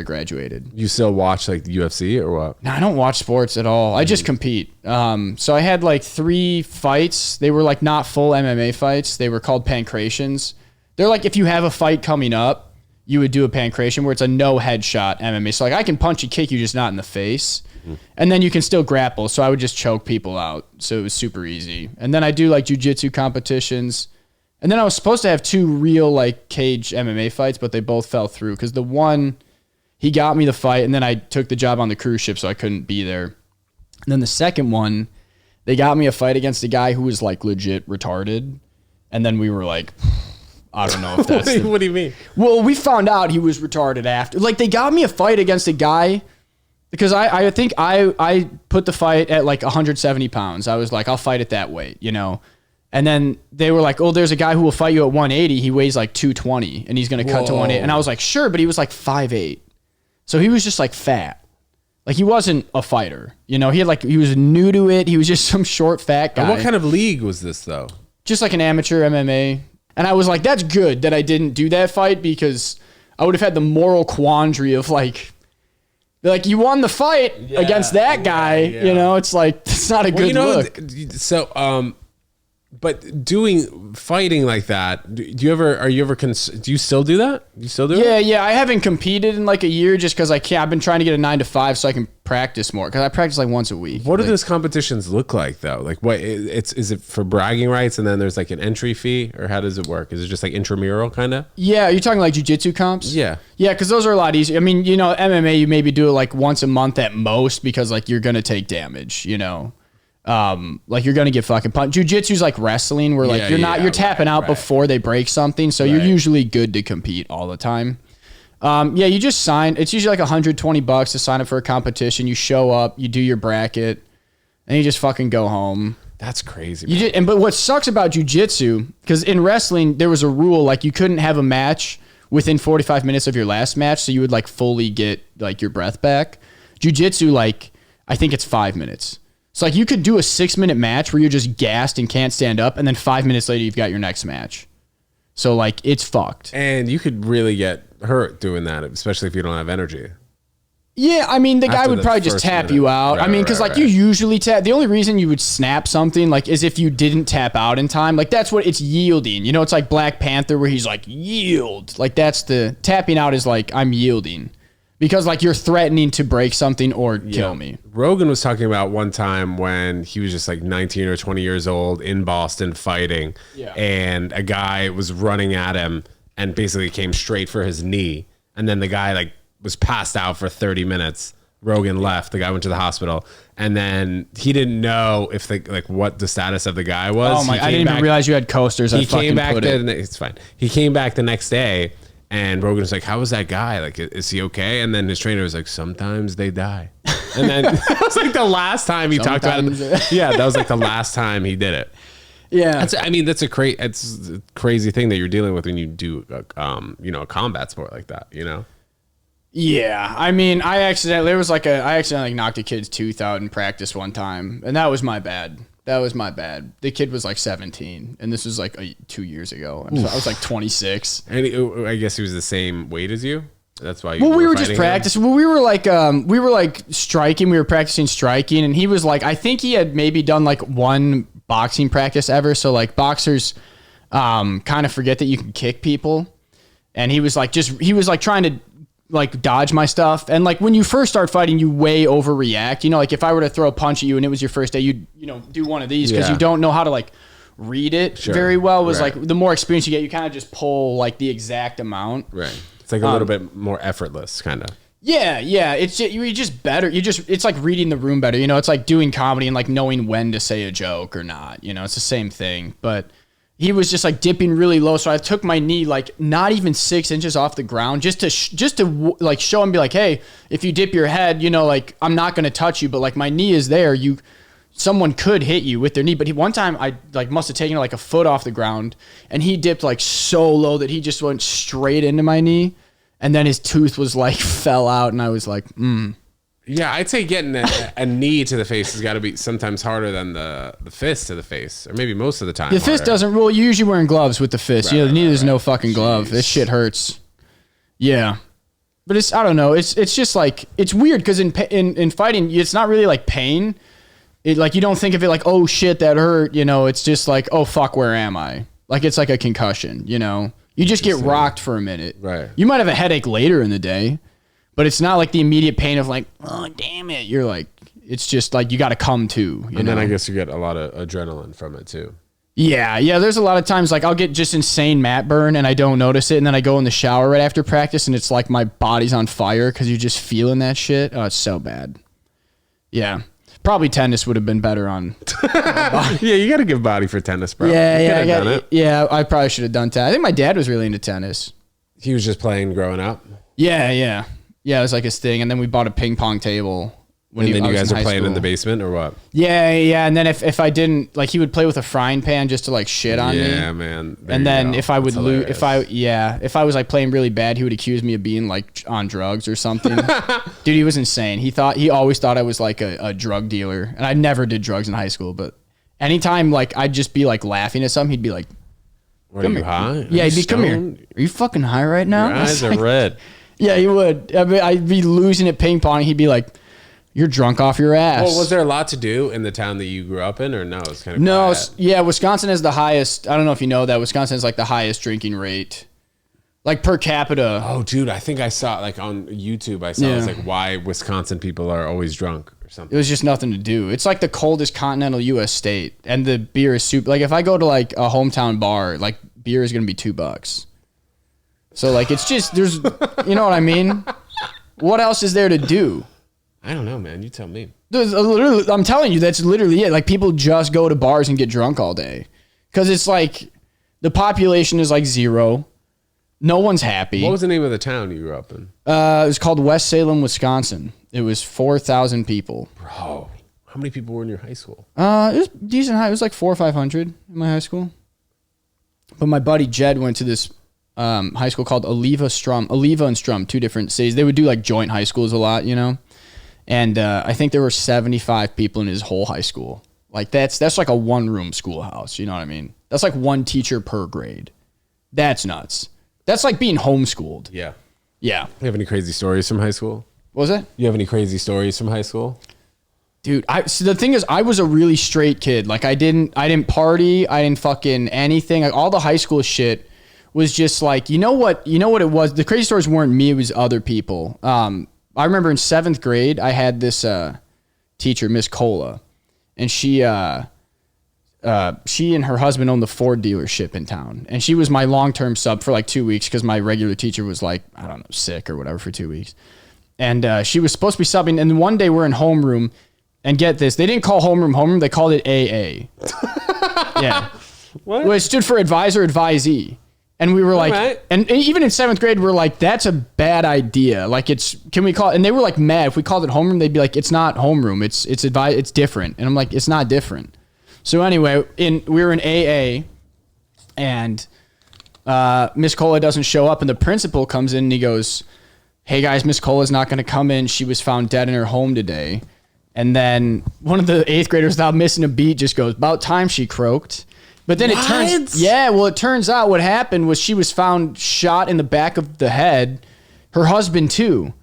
graduated. You still watch like the UFC or what? No, I don't watch sports at all. I just compete. So I had like 3 fights. They were like not full MMA fights. They were called pancrations. They're like if you have a fight coming up, you would do a pancration where it's a no headshot MMA. So like I can punch and kick you, just not in the face. Mm-hmm. And then you can still grapple. So I would just choke people out. So it was super easy. And then I do like jiu-jitsu competitions. And then I was supposed to have 2 real like cage MMA fights, but they both fell through because the one, he got me the fight, and then I took the job on the cruise ship, so I couldn't be there. And then the second one, they got me a fight against a guy who was like legit retarded. And then we were like, I don't know if that's what do you mean? Well, we found out he was retarded after. Like they got me a fight against a guy because I think I put the fight at like 170 pounds. I was like, I'll fight at that weight, you know. And then they were like, oh, there's a guy who will fight you at 180. He weighs like 220 and he's going to cut to 180. And I was like, sure, but he was like 5'8". So he was just like fat. Like he wasn't a fighter. You know, he was new to it. He was just some short fat guy. And what kind of league was this though? Just like an amateur MMA. And I was like, that's good that I didn't do that fight because I would have had the moral quandary of like you won the fight against that guy. Yeah. You know, it's like, it's not a good look. So, but fighting like that, do you still do that? You still do it? Yeah. I haven't competed in like a year just because I can't. I've been trying to get a 9 to 5 so I can practice more because I practice like once a week. What do those competitions look like though? Like what is it for bragging rights and then there's like an entry fee, or how does it work? Is it just like intramural kind of? Yeah. Are you talking like jiu-jitsu comps? Yeah. Yeah, because those are a lot easier. I mean, you know, MMA, you maybe do it like once a month at most because like you're going to take damage, you know. Like you're gonna get fucking punched. Jiu-jitsu's like wrestling where like you're tapping out before they break something, so you're usually good to compete all the time. You just sign. It's usually like $120 to sign up for a competition. You show up, you do your bracket, and you just fucking go home. That's crazy. But what sucks about jiu-jitsu, because in wrestling there was a rule like you couldn't have a match within 45 minutes of your last match, so you would like fully get like your breath back. Jiu-jitsu, like I think it's 5 minutes. So like you could do a 6-minute match where you're just gassed and can't stand up, and then 5 minutes later you've got your next match. So like it's fucked. And you could really get hurt doing that, especially if you don't have energy. Yeah, I mean the guy would probably just tap you out. I mean, because like you usually tap. The only reason you would snap something like is if you didn't tap out in time. Like that's what it's yielding. You know, it's like Black Panther where he's like yield. Like that's the tapping out is like I'm yielding. Because like you're threatening to break something or kill me. Rogan was talking about one time when he was just like 19 or 20 years old in Boston fighting, and a guy was running at him and basically came straight for his knee, and then the guy like was passed out for 30 minutes. Rogan left. The guy went to the hospital, and then he didn't know if what the status of the guy was. Oh my! I didn't even realize you had coasters. He came back. It's fine. He came back the next day. And Rogan was like, how was that guy? Like, is he okay? And then his trainer was like, sometimes they die. And then that was like the last time he talked about it. Yeah, that was like the last time he did it. Yeah. That's a crazy thing that you're dealing with when you do, a combat sport like that, you know? Yeah. I mean, I accidentally knocked a kid's tooth out in practice one time. And that was my bad. That was my bad. The kid was like 17, and this was like 2 years ago. I was like 26. And I guess he was the same weight as you. That's why. We were just practicing. Well, we were like striking. We were practicing striking, and he was like, I think he had maybe done like one boxing practice ever. So like boxers, kind of forget that you can kick people, and he was like trying to like dodge my stuff. And like when you first start fighting, you way overreact. You know, like if I were to throw a punch at you and it was your first day, you'd do one of these because you don't know how to like read it very well. Like the more experience you get, you kind of just pull like the exact amount. Right. It's like a little bit more effortless, kind of. Yeah. You're just better. It's like reading the room better. You know, it's like doing comedy and like knowing when to say a joke or not. You know, it's the same thing. But he was just like dipping really low, so I took my knee like not even 6 inches off the ground just to like show him, be like, hey, if you dip your head, you know, like I'm not gonna touch you, but like my knee is there. Someone could hit you with their knee. But one time I like must have taken like a foot off the ground, and he dipped like so low that he just went straight into my knee, and then his tooth was like fell out, and I was like, Yeah, I'd say getting a knee to the face has got to be sometimes harder than the fist to the face, or maybe most of the time. The fist doesn't rule. You're usually wearing gloves with the fist. The knee there's no fucking glove. This shit hurts. Yeah, but I don't know. It's just like it's weird because in fighting, it's not really like pain. It like you don't think of it like, oh shit, that hurt. You know, it's just like, oh fuck, where am I? Like it's like a concussion. You know, you just get rocked for a minute. Right. You might have a headache later in the day. But it's not like the immediate pain of like, oh, damn it. You're like, it's just like you got to come to. And then I guess you get a lot of adrenaline from it too. Yeah. There's a lot of times like I'll get just insane mat burn and I don't notice it. And then I go in the shower right after practice and it's like my body's on fire because you're just feeling that shit. Oh, it's so bad. Yeah. Probably tennis would have been better on. Yeah, you got to give body for tennis, bro. Yeah, I probably should have done tennis. I think my dad was really into tennis. He was just playing growing up. Yeah, it was like his thing, and then we bought a ping pong table. And then you guys are playing in the basement, or what? Yeah, and then if I didn't, like, he would play with a frying pan just to like shit on me. Yeah, man. And then if I would lose, if I was like playing really bad, he would accuse me of being like on drugs or something. Dude, he was insane. He always thought I was like a drug dealer, and I never did drugs in high school. But anytime like I'd just be like laughing at something, he'd be like, "Are you high? Yeah, he'd be, come here. Are you fucking high right now?" Your eyes are red. Yeah, he would. I mean, I'd be losing at ping pong. He'd be like, "You're drunk off your ass." Well, was there a lot to do in the town that you grew up in, or no? It's kind of quiet? Yeah. Wisconsin has the highest. I don't know if you know that Wisconsin has like the highest drinking rate, like per capita. Oh, dude, I think I saw like on YouTube. It's like why Wisconsin people are always drunk or something. It was just nothing to do. It's like the coldest continental U.S. state, and the beer is super. Like if I go to like a hometown bar, like beer is gonna be $2. So like it's just there's, you know what I mean? What else is there to do? I don't know, man. You tell me. I'm telling you, that's literally it. Like people just go to bars and get drunk all day because it's like the population is like zero. No one's happy. What was the name of the town you grew up in? It was called West Salem, Wisconsin. It was 4,000 people. Bro, how many people were in your high school? It was decent high. It was like 400 or 500 in my high school. But my buddy Jed went to this high school called Oliva and Strum, two different cities. They would do like joint high schools a lot, you know? And I think there were 75 people in his whole high school. Like that's like a one-room schoolhouse, you know what I mean? That's like one teacher per grade. That's nuts. That's like being homeschooled. Yeah. Yeah. You have any crazy stories from high school? What was that? You have any crazy stories from high school? Dude, so the thing is, I was a really straight kid. Like I didn't party. I didn't fucking anything. Like all the high school shit was just like, you know what it was? The crazy stories weren't me, it was other people. I remember in 7th grade, I had this teacher, Miss Cola, and she and her husband owned the Ford dealership in town. And she was my long-term sub for like 2 weeks because my regular teacher was like, I don't know, sick or whatever for 2 weeks. And she was supposed to be subbing. And one day we're in homeroom, and get this, they didn't call homeroom, they called it AA. Yeah. What? Well, it stood for advisor, advisee. And we were like, right. and even in 7th grade, we're like, that's a bad idea. Like can we call it? And they were like mad. If we called it homeroom, they'd be like, it's not homeroom. It's different. And I'm like, it's not different. So anyway, we were in AA, and Miss Cola doesn't show up, and the principal comes in and he goes, "Hey guys, Miss Cola's not going to come in. She was found dead in her home today." And then one of the 8th graders, without missing a beat, just goes, "About time she croaked." But then it turns out what happened was she was found shot in the back of the head, her husband too.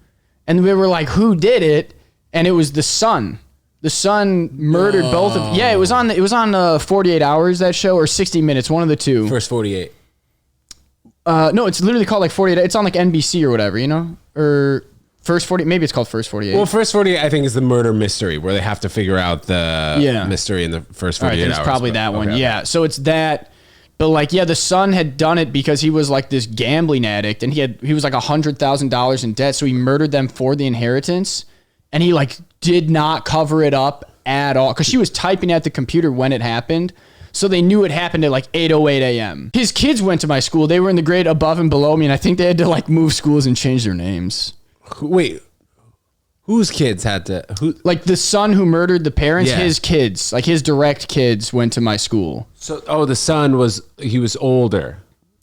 And we were like, who did it? And it was the son. The son murdered both of. Yeah, it was on 48 Hours, that show, or 60 Minutes, one of the two. First 48. No, it's literally called like 48. It's on like NBC or whatever, you know? Or First 40, maybe it's called First 48. Well, First 48, I think, is the murder mystery where they have to figure out the mystery in the first 48 hours. It's probably that one. Okay. Yeah. So it's that. But like, yeah, the son had done it because he was like this gambling addict and he was like $100,000 in debt. So he murdered them for the inheritance and he like did not cover it up at all because she was typing at the computer when it happened. So they knew it happened at like 8:08 a.m. His kids went to my school. They were in the grade above and below me. And I think they had to like move schools and change their names. Wait, whose kids had to? Like the son who murdered the parents, his kids, like his direct kids went to my school. So, the son was older.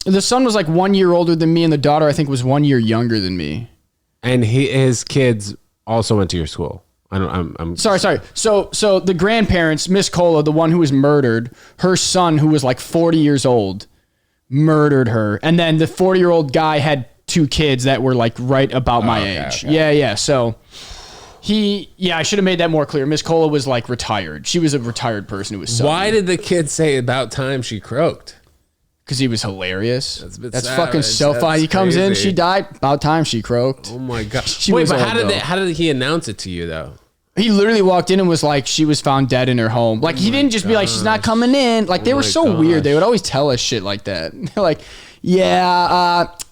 The son was like 1 year older than me, and the daughter, I think, was 1 year younger than me. And his kids also went to your school. I'm sorry. So the grandparents, Miss Cola, the one who was murdered, her son, who was like 40 years old, murdered her. And then the 40-year-old guy had 2 kids that were like right about my age. Okay. Yeah. So I should have made that more clear. Miss Cola was like retired. She was a retired person who was subbing. Why did the kid say about time she croaked? Because he was hilarious. That's savage. fucking so funny. He comes in, she died. About time she croaked. Oh my god. Wait, but how did he announce it to you though? He literally walked in and was like, she was found dead in her home. Like, he didn't just be like, she's not coming in. Like, they were so weird. They would always tell us shit like that. They're like,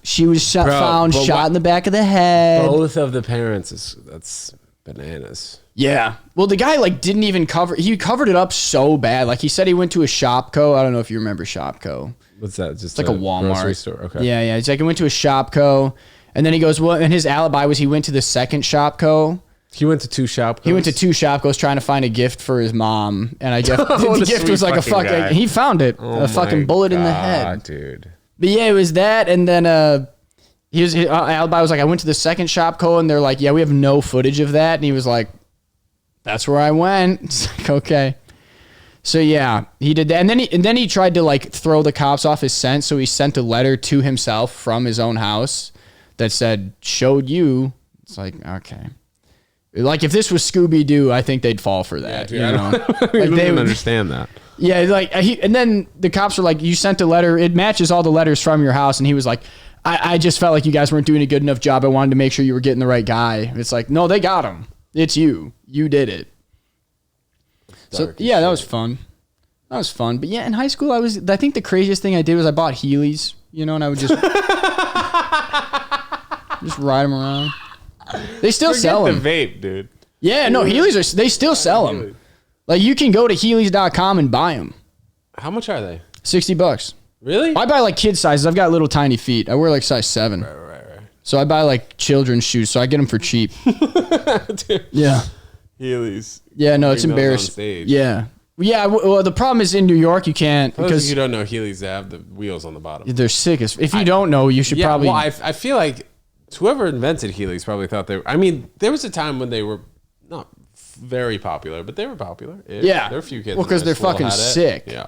she was found shot in the back of the head. Both of the parents, that's bananas. Yeah. Well, the guy, like, didn't even he covered it up so bad. Like, he said he went to a Shopko. I don't know if you remember Shopko. What's that? Just it's like a Walmart grocery store. Okay. Yeah. It's like, he went to a Shopko. And then he goes, well, and his alibi was he went to the second Shopko. He went to 2 Shopkos? He went to 2 Shopkos trying to find a gift for his mom. And I guess the gift was like a fucking... He found it. A fucking bullet in the head. Dude. But yeah, it was that. And then his alibi was like, I went to the second Shopko. And they're like, yeah, we have no footage of that. And he was like, that's where I went. It's like, okay. So yeah, he did that. And then he tried to like throw the cops off his scent. So he sent a letter to himself from his own house that said, showed you. It's like, okay. Like if this was Scooby-Doo, I think they'd fall for that. Yeah, dude, you know? like they wouldn't understand that. Yeah, like and then the cops were like, you sent a letter. It matches all the letters from your house. And he was like, I just felt like you guys weren't doing a good enough job. I wanted to make sure you were getting the right guy. It's like, no, they got him. It's you. You did it. So yeah, that was fun. That was fun. But yeah, in high school, I think the craziest thing I did was I bought Heelys, you know, and I would just ride them around. They still sell them. The vape, dude. Yeah, no, Heelys they still sell them. Like you can go to Heelys.com and buy them. How much are they? $60. Really? I buy like kid sizes. I've got little tiny feet. I wear like size 7. Right. So I buy like children's shoes. So I get them for cheap. Dude. Yeah. Heelys. Yeah, no, it's embarrassing. Yeah. Yeah, well, the problem is in New York you can't because you don't know Heelys, they have the wheels on the bottom. They're sick as. If you don't know, you should probably. Well, I feel like whoever invented Heelys probably thought they were. I mean, there was a time when they were not very popular, but they were popular. Yeah, there are a few kids. Well, because they're fucking sick. Yeah,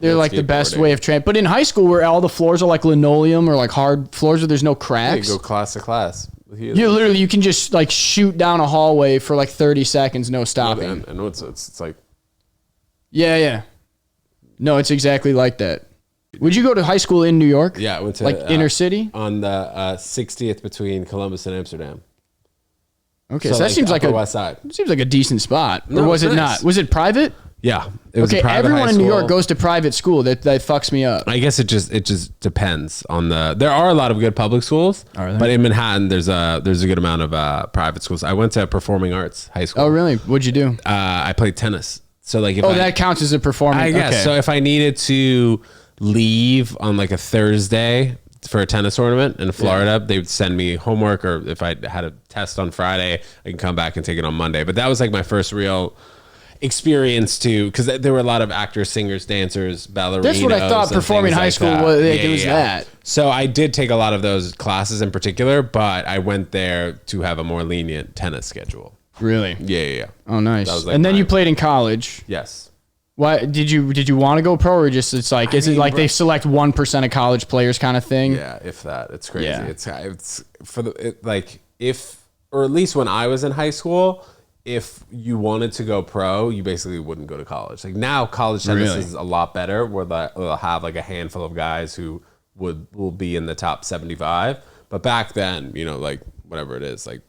they're like the best way of training. But in high school, where all the floors are like linoleum or like hard floors where there's no cracks, you go class to class. You can just like shoot down a hallway for like 30 seconds, no stopping. And it's like. Yeah. No, it's exactly like that. Would you go to high school in New York? Yeah, I went to like inner city on the 60th between Columbus and Amsterdam. Okay, so that seems like West Side. Seems like a decent spot. Or was it not? Was it private? Yeah, it was. Okay, everyone in New York goes to private school. That fucks me up. I guess it just depends on the. There are a lot of good public schools, but in Manhattan there's a good amount of private schools. I went to performing arts high school. Oh really? What'd you do? I played tennis. So like, if that counts as a performing. I guess. Okay. So if I needed to leave on like a Thursday for a tennis tournament in Florida, they would send me homework, or if I had a test on Friday, I can come back and take it on Monday. But that was like my first real experience too, because there were a lot of actors, singers, dancers, ballerinas. That's what I thought performing high school was. It was that. So I did take a lot of those classes in particular, but I went there to have a more lenient tennis schedule. Really? Yeah. Oh, nice. That was, like, and then you my- played in college. Yes. Why did you want to go pro, or just it's like is it like they select 1% of college players kind of thing? Yeah, if that. It's crazy. Yeah. It's for the like if, or at least when I was in high school, if you wanted to go pro, you basically wouldn't go to college. Like now, college tennis Really? is a lot better, where they'll have like a handful of guys who will be in the top 75. But back then, you know, like whatever it is, like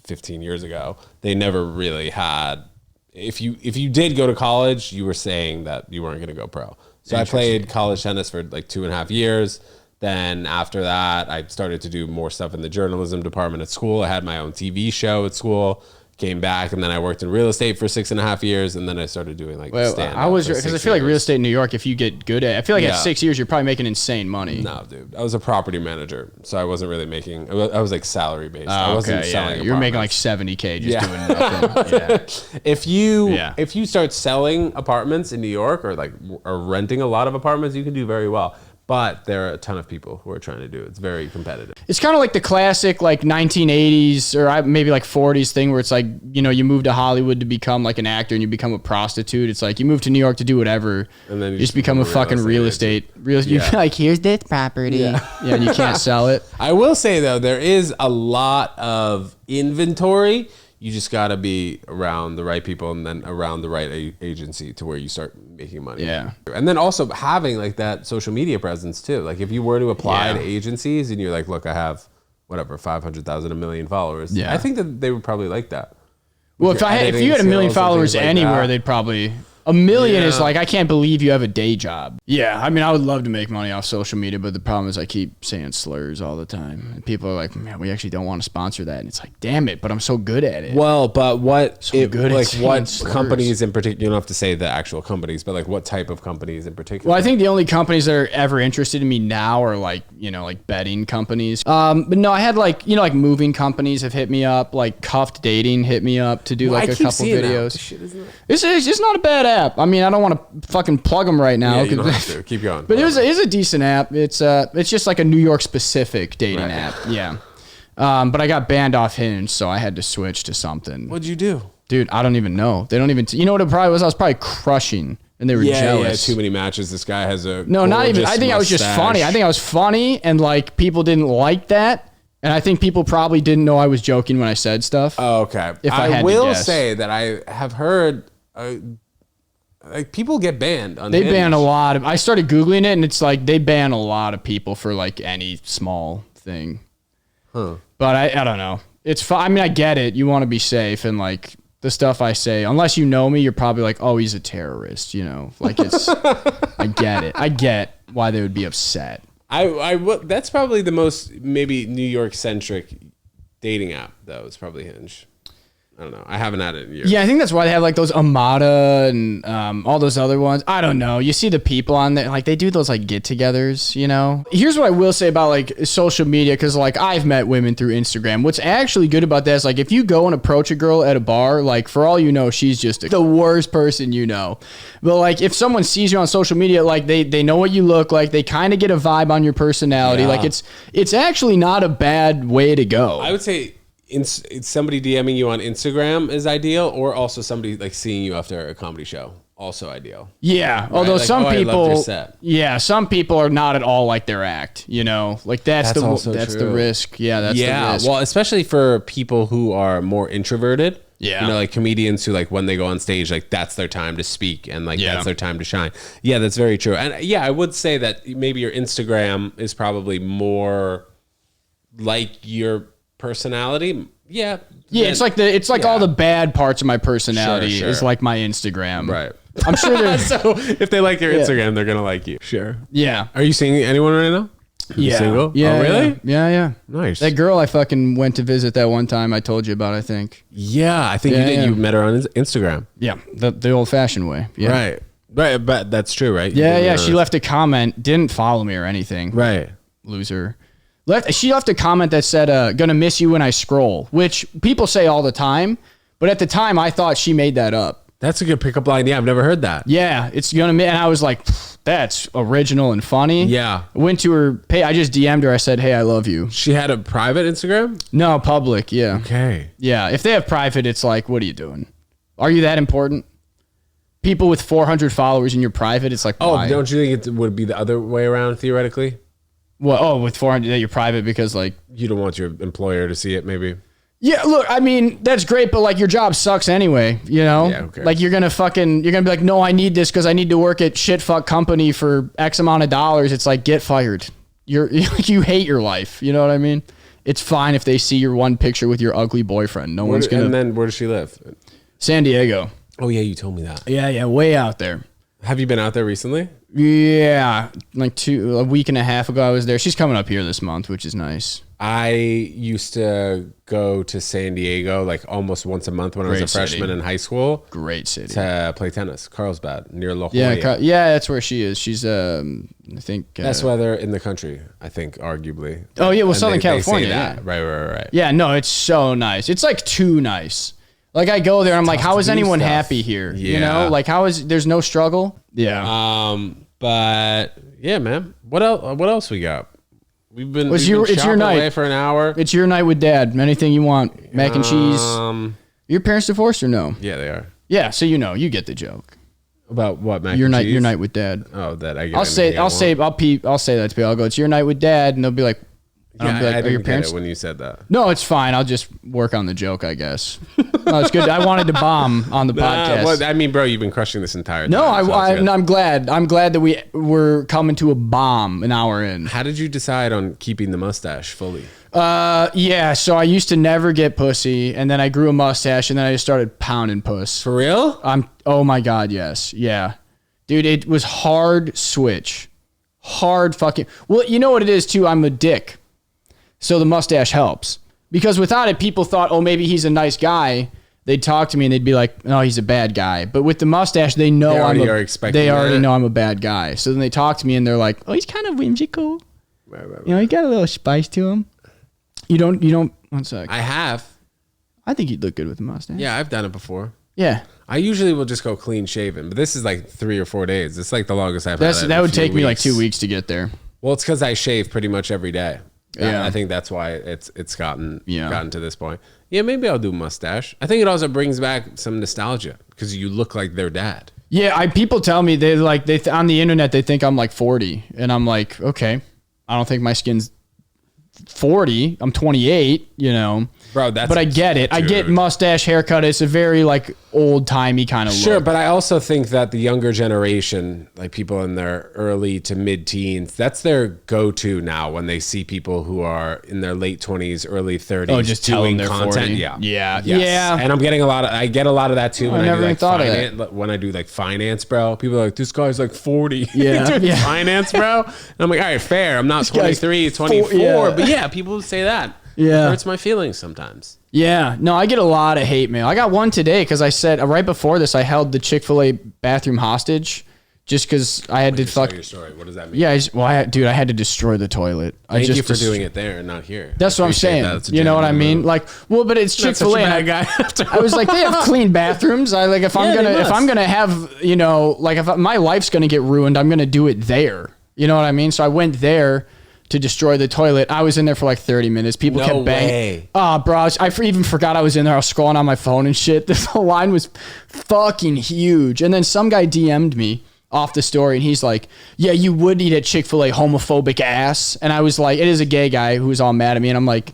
15 years ago, they never really had. If you did go to college, you were saying that you weren't going to go pro. So I played college tennis for like 2.5 years. Then after that, I started to do more stuff in the journalism department at school. I had my own TV show at school. Came back, and then I worked in real estate for 6.5 years, and then I started doing like stand-up. I was because I feel like real estate in New York, if you get good at it, I feel like at 6 years you're probably making insane money. No, dude, I was a property manager, so I wasn't really making. I was like salary based. I wasn't selling. You're making like $70K just doing nothing. Yeah. If you start selling apartments in New York or renting a lot of apartments, you can do very well. But there are a ton of people who are trying to do it. It's very competitive. It's kind of like the classic like 1980s or maybe like 40s thing where it's like, you know, you move to Hollywood to become like an actor and you become a prostitute. It's like you move to New York to do whatever. And then you just become a fucking real estate. You're like, here's this property. Yeah, and you can't sell it. I will say, though, there is a lot of inventory. You just got to be around the right people and then around the right agency to where you start making money. Yeah. And then also having like that social media presence too. Like if you were to apply to agencies and you're like, look, I have whatever, 500,000, 1 million followers. Yeah. I think that they would probably like that. Well, if you had 1 million followers anywhere, they'd probably... 1 million is like, I can't believe you have a day job. Yeah, I mean, I would love to make money off social media, but the problem is I keep saying slurs all the time. And people are like, man, we actually don't want to sponsor that. And it's like, damn it, but I'm so good at it. Well, but what slurs. companies in particular, you don't have to say the actual companies, but like what type of companies in particular? Well, I think the only companies that are ever interested in me now are like, you know, like betting companies. But no, I had like, you know, like moving companies have hit me up, like Cuffed Dating hit me up to do like a couple videos. It's just not a bad app. I mean, I don't want to fucking plug them right now. Yeah, you don't have to. Keep going. But it is a decent app. It's just like a New York specific dating app. Yeah. But I got banned off Hinge, so I had to switch to something. What'd you do? Dude, I don't even know. They don't even. You know what it probably was? I was probably crushing, and they were jealous. Yeah, too many matches. This guy has a no, not even. I think I was just funny. I think I was funny, and like people didn't like that. And I think people probably didn't know I was joking when I said stuff. Oh, okay. If I had will to guess. say that I have heard. Like people get banned on They Hinge. ban a lot of. I started Googling it, and it's like they ban a lot of people for like any small thing. Huh. But I don't know. It's fine. I mean, I get it. You want to be safe, and like the stuff I say, unless you know me, you're probably like, oh, he's a terrorist. You know, like it's. I get it. I get why they would be upset. That's probably the most maybe New York centric dating app though. It's probably Hinge. I don't know. I haven't had it in years. Yeah, I think that's why they have like those Amada and all those other ones. I don't know. You see the people on there, like they do those like get-togethers, you know? Here's what I will say about like social media, because like I've met women through Instagram. What's actually good about that is like if you go and approach a girl at a bar, like for all you know, she's just the worst person you know. But like if someone sees you on social media, like they know what you look like. They kind of get a vibe on your personality. Yeah. Like it's actually not a bad way to go. I would say... somebody DMing you on Instagram is ideal, or also somebody like seeing you after a comedy show, also ideal. Yeah, right? Although like, some people, some people are not at all like their act. You know, like that's the risk. Yeah, that's the risk. Well, especially for people who are more introverted. Yeah, you know, like comedians who like when they go on stage, like that's their time to speak and like that's their time to shine. Yeah, that's very true. And yeah, I would say that maybe your Instagram is probably more like your personality. Yeah, it's like all the bad parts of my personality is like my Instagram. Right. I'm sure there's so if they like your Instagram, they're gonna like you. Sure. Yeah. Are you seeing anyone right now? Yeah. Single? Yeah. Oh, really? Yeah. Nice. That girl I fucking went to visit that one time I told you about, I think. Yeah, I think you did. Yeah. You met her on Instagram. Yeah. The old fashioned way. Yeah. Right. But that's true, right? Yeah. She left a comment, didn't follow me or anything. Right. Loser. She left a comment that said, gonna miss you when I scroll, which people say all the time. But at the time, I thought she made that up. That's a good pickup line. Yeah, I've never heard that. Yeah, it's gonna. And I was like, that's original and funny. Yeah. Went to her pay. I just DM'd her. I said, hey, I love you. She had a private Instagram? No, public. Yeah. Okay. Yeah. If they have private, it's like, what are you doing? Are you that important? People with 400 followers in your private, it's like, Oh, why? don't you think it would be the other way around theoretically? Well, oh, with 400 that you're private because like You don't want your employer to see it, maybe. yeah, look, I mean, that's great, but like your job sucks anyway, you know? Yeah, okay. Like you're gonna be like, no, I need this because I need to work at shit fuck company for X amount of dollars. It's like, get fired. You hate your life. You know what I mean? It's fine if they see your one picture with your ugly boyfriend. No one's gonna. And then where does she live? San Diego. Oh yeah, you told me that. Yeah, way out there. Have you been out there recently? Yeah, like a week and a half ago I was there. She's coming up here this month, which is nice. I used to go to San Diego like almost once a month when I was a freshman in high school. Great city. To play tennis. Carlsbad, near La Jolla. Yeah, that's where she is. She's I think Best weather in the country, I think, arguably. Oh yeah, well, And Southern they California. say that. Yeah. Right. Yeah, no, it's so nice. It's like too nice. Like I go there, I'm like, how is to do anyone stuff. happy here? You Yeah. know, like there's no struggle. Yeah. But yeah, man. What else we got? It's chopping your away night for an hour. It's your night with dad. Anything you want. Mac and cheese. Your parents divorced or no? Yeah, they are. Yeah, so you get the joke. About what, mac Your and night cheese? your night with dad. Oh, that I get. I'll say that to people. I'll go, it's your night with dad, and they'll be like, Yeah, I'll be like, I are your didn't parents? get it when you said that. No, it's fine. I'll just work on the joke, I guess. No, it's good. I wanted to bomb on the podcast. Well, I mean, bro, you've been crushing this entire time. No, so it's good. I'm glad. I'm glad that we were coming to a bomb an hour in. How did you decide on keeping the mustache fully? Yeah. So I used to never get pussy, and then I grew a mustache, and then I just started pounding puss. For real? Oh my god, yes, yeah, dude. It was hard switch, hard fucking. Well, you know what it is too. I'm a dick, so the mustache helps because without it, people thought, oh, maybe he's a nice guy. They'd talk to me and they'd be like, "No, he's a bad guy." But with the mustache, they know They they already know I'm a bad guy. So then they talk to me and they're like, "Oh, he's kind of whimsical. Right. You know, he got a little spice to him." You don't. One sec. I have. I think he'd look good with a mustache. Yeah, I've done it before. Yeah. I usually will just go clean shaven, but this is like 3 or 4 days. It's like the longest I've had it. That would take me like 2 weeks to get there. Well, it's because I shave pretty much every day. Yeah. I think that's why it's gotten Yeah. to this point. Yeah, maybe I'll do mustache. I think it also brings back some nostalgia because you look like their dad. Yeah, people tell me they on the internet they think I'm like 40, and I'm like, okay, I don't think my skin's 40. I'm 28, you know. Bro, that's but I get it. I get mustache, haircut. It's a very like old timey kind of look. Sure, but I also think that the younger generation, like people in their early to mid teens, that's their go-to now when they see people who are in their late 20s, early 30s just tell them doing they're content. 40. Yeah. Yes. Yeah. And I'm getting I get a lot of that too when I never do even like thought of finance. that. When I do like finance, bro, people are like, this guy's like 40. Yeah. doing Yeah. finance, bro. And I'm like, all right, fair. I'm not guy's 23, 24. yeah. But yeah, people say that. Yeah. It hurts my feelings sometimes. Yeah, no, I get a lot of hate mail. I got one today because I said right before this, I held the Chick-fil-A bathroom hostage just because I had to fuck. Your story. What does that mean? Yeah, I had to destroy the toilet. Thank you for doing it there and not here. That's what I'm Appreciate saying. that. That's a You know what I gentleman mean? move. Like, well, but it's Not such a Chick-fil-A. bad guy. I was like, they have clean bathrooms. If I'm gonna have, you know, like if my life's gonna get ruined, I'm gonna do it there. You know what I mean? So I went there to destroy the toilet. I was in there for like 30 minutes. People No kept banging. way. Oh, bro, even forgot I was in there. I was scrolling on my phone and shit. The line was fucking huge. And then some guy DM'd me off the story and he's like, yeah, you would eat at Chick-fil-A, homophobic ass. And I was like, it is a gay guy who was all mad at me. And I'm like,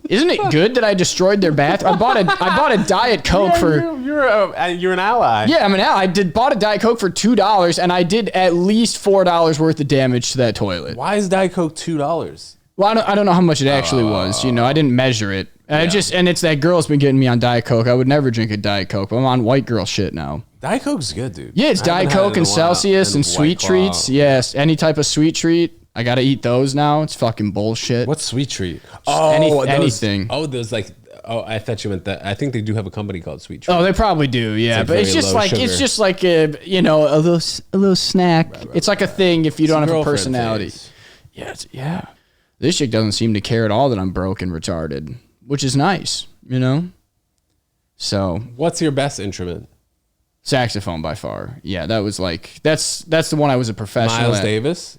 isn't it good that I destroyed their bathroom? I bought a Diet Coke You're an ally. Yeah, I bought a Diet Coke for $2 and I did at least $4 worth of damage to that toilet. Why is Diet Coke $2? Well, I don't know how much it actually was. You know, I didn't measure it. And it's that girl's been getting me on Diet Coke. I would never drink a Diet Coke, but I'm on white girl shit now. Diet Coke's good, dude. Yeah, it's Diet Coke and Celsius and sweet treats. Yes, any type of sweet treat. I got to eat those now. It's fucking bullshit. What's sweet treat? Anything. I thought you meant that. I think they do have a company called Sweet Treat. Oh, they probably do, yeah. It's But it's very just low like sugar. a little snack. It's like a thing if you don't have a Girlfriend personality. phase. Yeah. This chick doesn't seem to care at all that I'm broke and retarded, which is nice, you know? So, What's your best instrument? Saxophone by far. Yeah, that was like that's the one I was a professional Miles at. Davis.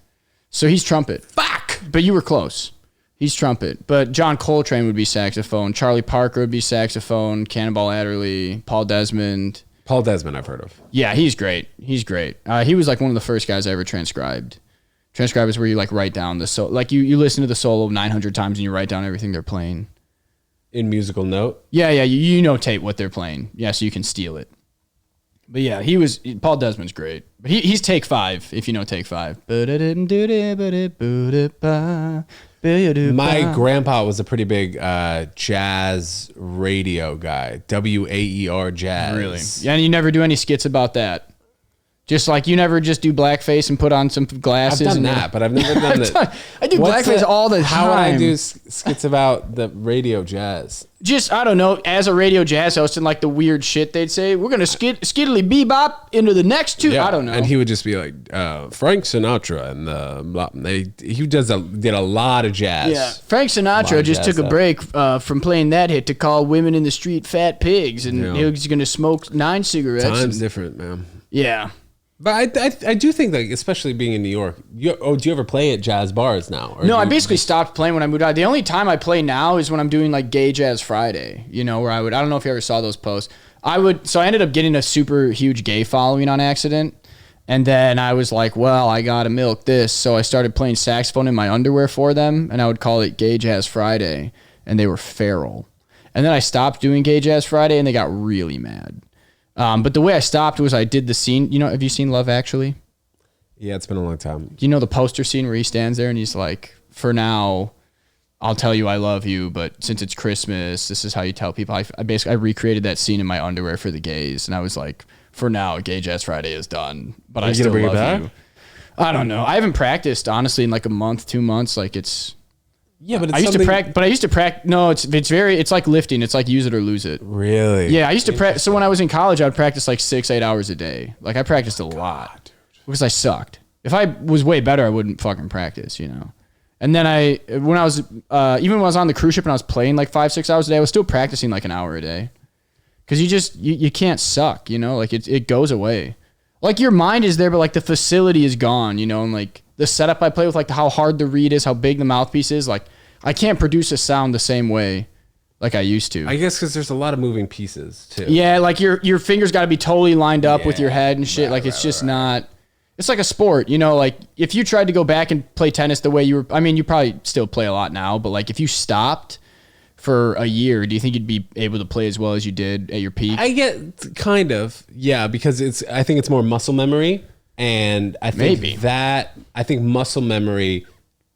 So he's trumpet. Fuck. But you were close. He's trumpet. But John Coltrane would be saxophone. Charlie Parker would be saxophone. Cannonball Adderley. Paul Desmond. Paul Desmond, I've heard of. Yeah, he's great. He's great. He was like one of the first guys I ever transcribed. Transcribe is where you like write down the solo. Like you listen to the solo 900 times and you write down everything they're playing. In musical note? Yeah, you notate what they're playing. Yeah, so you can steal it. But yeah, Paul Desmond's great. But he's take 5, if you know take 5. My grandpa was a pretty big jazz radio guy. WAER jazz. Really? Yeah, and you never do any skits about that. Just like you never just do blackface and put on some glasses. I've done that, but I've never done that. I do blackface all the time. How would I do skits about the radio jazz? Just, I don't know, as a radio jazz host and like the weird shit they'd say, we're going to skiddly bebop into the next 2. I don't know. And he would just be like, Frank Sinatra and he did a lot of jazz. Yeah, Frank Sinatra just took a break from playing that hit to call women in the street fat pigs, and he was going to smoke 9 cigarettes. Time's different, man. Yeah. But I do think, like, especially being in New York, do you ever play at jazz bars now? No, I basically stopped playing when I moved out. The only time I play now is when I'm doing like Gay Jazz Friday, where I don't know if you ever saw those posts. So I ended up getting a super huge gay following on accident. And then I was like, well, I got to milk this. So I started playing saxophone in my underwear for them, and I would call it Gay Jazz Friday, and they were feral. And then I stopped doing Gay Jazz Friday, and they got really mad. But the way I stopped was I did the scene. Have you seen Love Actually? Yeah, it's been a long time. You know the poster scene where he stands there and he's like, for now, I'll tell you I love you, but since it's Christmas, this is how you tell people. I recreated that scene in my underwear for the gays, and I was like, for now, Gay Jazz Friday is done, but I still love you. I don't know. I haven't practiced, honestly, in like a month, 2 months. Like it's... Yeah, but I used to practice. But I used to practice. No, it's like lifting. It's like use it or lose it. Really? Yeah, I used to practice. So when I was in college, I would practice like 6-8 hours a day. Like I practiced a lot because I sucked. If I was way better, I wouldn't fucking practice, And then when I was on the cruise ship and I was playing like 5-6 hours a day, I was still practicing like an hour a day. Because you can't suck, like it goes away. Like your mind is there, but like the facility is gone, and like the setup I play with, like how hard the reed is, how big the mouthpiece is, like I can't produce a sound the same way like I used to. I guess because there's a lot of moving pieces too. Yeah, like your fingers got to be totally lined up with your head and shit. It's not. It's like a sport, like if you tried to go back and play tennis the way you were, you probably still play a lot now, but like if you stopped for a year, do you think you'd be able to play as well as you did at your peak? I get kind of, yeah, because I think it's more muscle memory, and I think muscle memory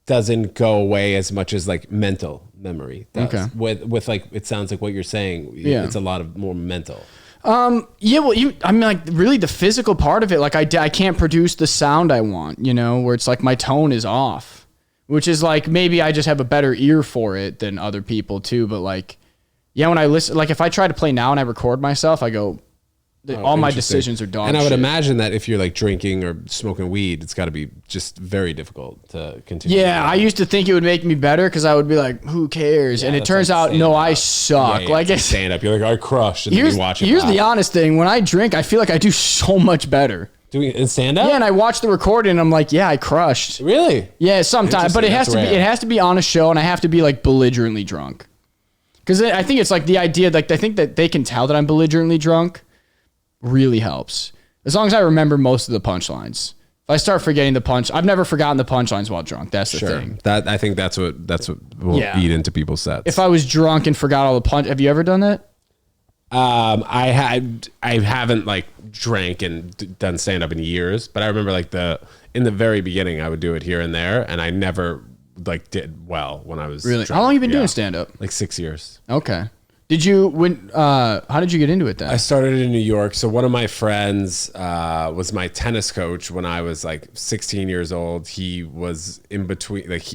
doesn't go away as much as like mental memory does. Okay. With like, it sounds like what you're saying, it's a lot of more mental. Yeah, well, like really the physical part of it, like I can't produce the sound I want, where it's like my tone is off. Which is like, maybe I just have a better ear for it than other people too. But like, yeah, when I listen, like if I try to play now and I record myself, I go, all my decisions are dog shit. And I would imagine that if you're like drinking or smoking weed, it's got to be just very difficult to continue. Yeah, I used to think it would make me better because I would be like, who cares? And it turns out, no, I suck. Like it's stand up. You're like, I crushed. And then you watch it. Here's the honest thing. When I drink, I feel like I do so much better. Doing it in stand up? Yeah, and I watch the recording and I'm like, yeah, I crushed. Really? Yeah, sometimes, but it has to be on a show and I have to be like belligerently drunk. Cuz I think it's like the idea, like I think that they can tell that I'm belligerently drunk really helps. As long as I remember most of the punchlines. If I start forgetting the punch, I've never forgotten the punchlines while drunk. That's the thing. I think that's what will eat into people's sets. If I was drunk and forgot all the punch, have you ever done that? I haven't like drank and done stand up in years, but I remember like in the very beginning I would do it here and there, and I never like did well when I was really drunk. How long have you been doing stand up? Like 6 years. Okay. How did you get into it then? I started in New York. So one of my friends was my tennis coach when I was like 16 years old. He was in between, like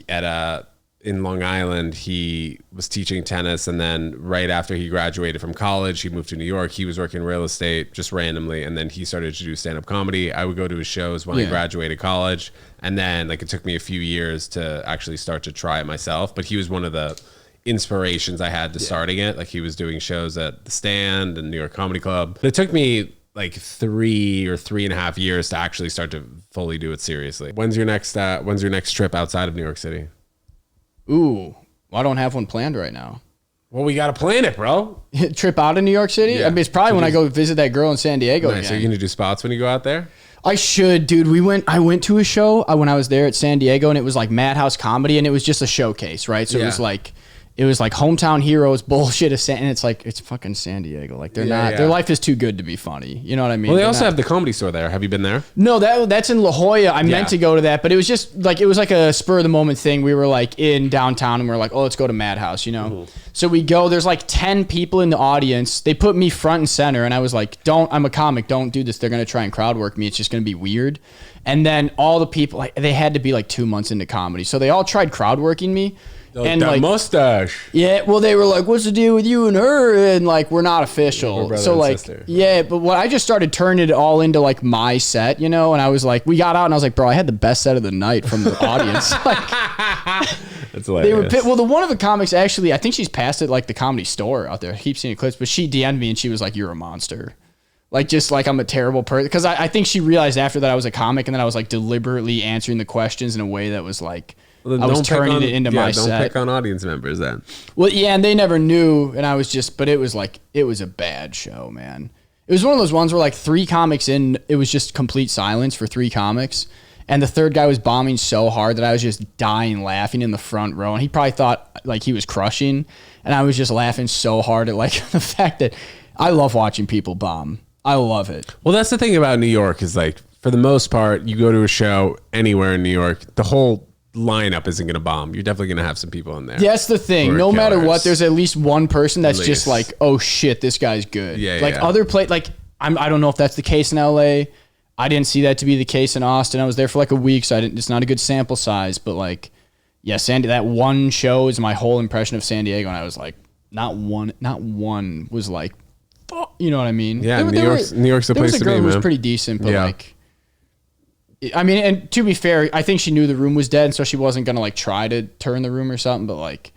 in Long Island, he was teaching tennis, and then right after he graduated from college, he moved to New York. He was working real estate just randomly, and then he started to do stand-up comedy. I would go to his shows when I graduated college, and then like it took me a few years to actually start to try it myself. But he was one of the inspirations I had to starting it. Like he was doing shows at the Stand and New York Comedy Club. It took me like 3.5 years to actually start to fully do it seriously. When's your next trip outside of New York City? Ooh, well, I don't have one planned right now. Well, we got to plan it, bro. Trip out of New York City? Yeah. I mean, it's probably when I go visit that girl in San Diego Nice. again. So you're going to do spots when you go out there? I should, dude. I went to a show when I was there at San Diego, and it was like Madhouse Comedy, and it was just a showcase, right? So it was like hometown heroes bullshit, and it's fucking San Diego. Like their life is too good to be funny. You know what I mean? Well, they also have the Comedy Store there. Have you been there? No, that's in La Jolla. I meant to go to that, but it was just like, it was like a spur of the moment thing. We were like in downtown and we are like, oh, let's go to Madhouse, you know? Mm-hmm. So we go, there's like 10 people in the audience. They put me front and center, and I was like, I'm a comic. Don't do this. They're going to try and crowd work me. It's just going to be weird. And then all the people, like, they had to be like 2 months into comedy. So they all tried crowd working me. And that mustache. Yeah, well, they were like, what's the deal with you and her? And like, we're not official. We're so like, sister. Yeah, but what I just started turning it all into like my set, you know? And I was like, we got out and I was like, bro, I had the best set of the night from the audience. Like, that's hilarious. Well, the one of the comics, actually, I think she's passed it like the Comedy Store out there. I keep seeing clips, but she DM'd me and she was like, you're a monster. Like, just like I'm a terrible person. Because I think she realized after that I was a comic, and then I was like deliberately answering the questions in a way that was like, well, I was turning it into my set. Don't pick on audience members then. Well, yeah, and they never knew, and I was just, but it was a bad show, man. It was one of those ones where like 3 comics in, it was just complete silence for 3 comics, and the third guy was bombing so hard that I was just dying laughing in the front row, and he probably thought like he was crushing, and I was just laughing so hard at like the fact that I love watching people bomb. I love it. Well, that's the thing about New York is like, for the most part, you go to a show anywhere in New York, the whole lineup isn't going to bomb. You're definitely going to have some people in there. That's the thing. No matter what, there's at least one person that's just like, oh shit, this guy's good. Yeah, like other like I don't know if that's the case in LA. I didn't see that to be the case in Austin. I was there for like a week, so it's not a good sample size, but like, yeah, that one show is my whole impression of San Diego, and I was like, not one was like, you know what I mean? Yeah, New York's the place to be, man. There was a girl who was pretty decent, but like, I mean, and to be fair, I think she knew the room was dead, and so she wasn't gonna like try to turn the room or something. But like,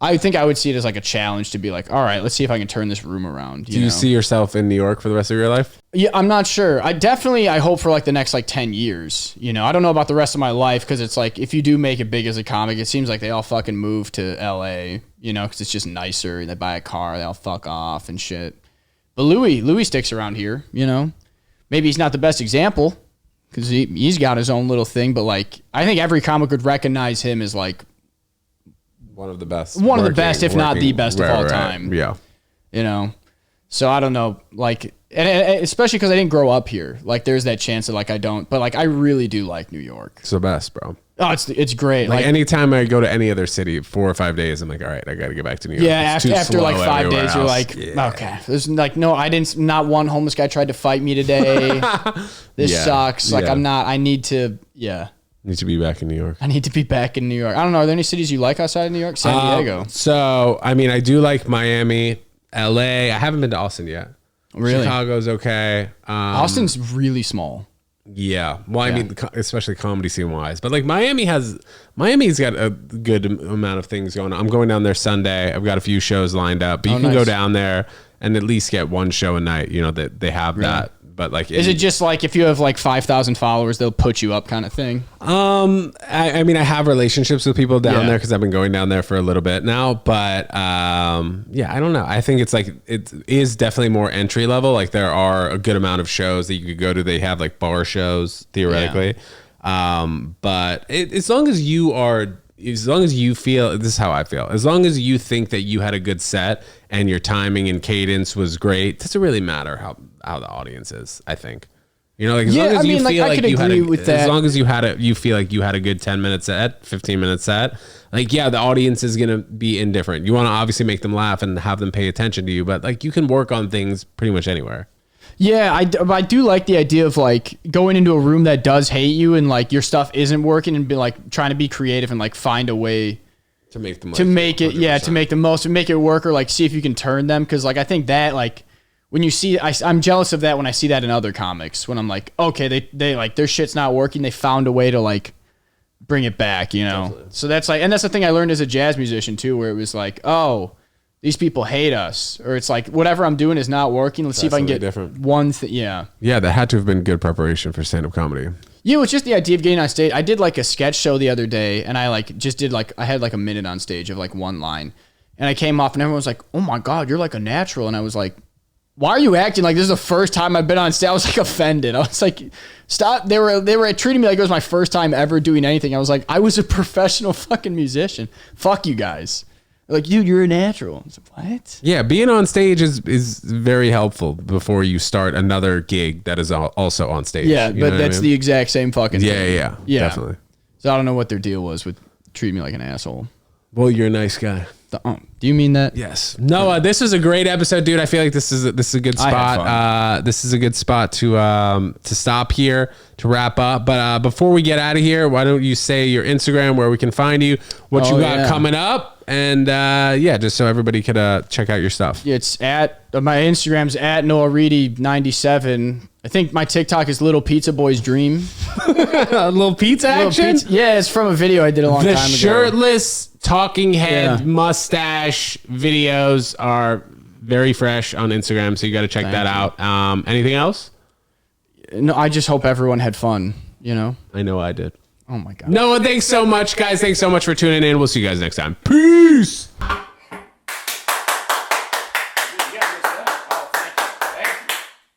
I think I would see it as like a challenge to be like, all right, let's see if I can turn this room around. Do you see yourself in New York for the rest of your life? Yeah, I'm not sure. I hope for like the next like 10 years. You know, I don't know about the rest of my life, because it's like, if you do make it big as a comic, it seems like they all fucking move to LA. You know, because it's just nicer. They buy a car, they all fuck off and shit. But Louis sticks around here. You know, maybe he's not the best example, because he's got his own little thing, but like, I think every comic would recognize him as like one of the best, if not the best of all time. Yeah, you know. So I don't know, like, and especially because I didn't grow up here. Like, there's that chance that like I don't, but like I really do like New York. It's the best, bro. Oh, it's great. Like anytime I go to any other city, 4 or 5 days, I'm like, all right, I got to get back to New York. Yeah, after like 5 days, you're like, okay. There's like, no, not one homeless guy tried to fight me today. This sucks. Like, I need to be back in New York. I need to be back in New York. I don't know. Are there any cities you like outside of New York? San Diego. So, I mean, I do like Miami, LA. I haven't been to Austin yet. Really? Chicago's okay. Austin's really small. Yeah. Well, I mean, especially comedy scene wise, but like Miami's got a good amount of things going on. I'm going down there Sunday. I've got a few shows lined up, but you can go down there and at least get one show a night. You know, that they have that. But like, is it just like if you have like 5,000 followers, they'll put you up kind of thing? I mean, I have relationships with people down there because I've been going down there for a little bit now. But yeah, I don't know. I think it's like, it is definitely more entry level. Like, there are a good amount of shows that you could go to. They have like bar shows theoretically. But as long as you feel, this is how I feel, as long as you think that you had a good set and your timing and cadence was great, it doesn't really matter how the audience is, I think. You know, like, as long as you feel like you had as long as you feel like you had a good 10-minute set, 15-minute set, like, yeah, the audience is going to be indifferent. You want to obviously make them laugh and have them pay attention to you, but like, you can work on things pretty much anywhere. Yeah, I do like the idea of like going into a room that does hate you and like your stuff isn't working, and be like trying to be creative and like find a way to make them to make it 100%. To make the most, to make it work, or like see if you can turn them, because like I think that like when you see, I'm jealous of that when I see that in other comics, when I'm like, okay, they like their shit's not working, they found a way to like bring it back, you know. Definitely. So that's like, and that's the thing I learned as a jazz musician too, where it was like, oh, these people hate us, or it's like whatever I'm doing is not working. Let's see if I can get one thing. Yeah. Yeah, that had to have been good preparation for stand-up comedy. Yeah, it was just the idea of getting on stage. I did like a sketch show the other day, and I like just did like I had like a minute on stage of like one line, and I came off, and everyone was like, "Oh my god, you're like a natural," and I was like, "Why are you acting like this is the first time I've been on stage?" I was like offended. I was like, "Stop!" They were treating me like it was my first time ever doing anything. I was like, I was a professional fucking musician. Fuck you guys. They're like, dude, you're a natural. I was like, what? Yeah, being on stage is very helpful before you start another gig that is also on stage. Yeah, but that's the exact same fucking thing. Yeah, definitely. So I don't know what their deal was with treating me like an asshole. Well, you're a nice guy. Do you mean that? Yes. Noah, this was a great episode, dude. I feel like this is a good spot. This is a good spot to stop here, to wrap up. But before we get out of here, why don't you say your Instagram, where we can find you, what you got coming up, and just so everybody could check out your stuff. Yeah, it's my Instagram's at Noah Reedy 97. I think my TikTok is Little Pizza Boy's Dream. A little pizza action? Yeah, it's from a video I did a long time ago. The shirtless talking head mustache videos are very fresh on Instagram, so you got to check that out. Anything else? No, I just hope everyone had fun, you know? I know I did. Oh my God. Noah, thanks so much, guys. Thanks so much for tuning in. We'll see you guys next time. Peace.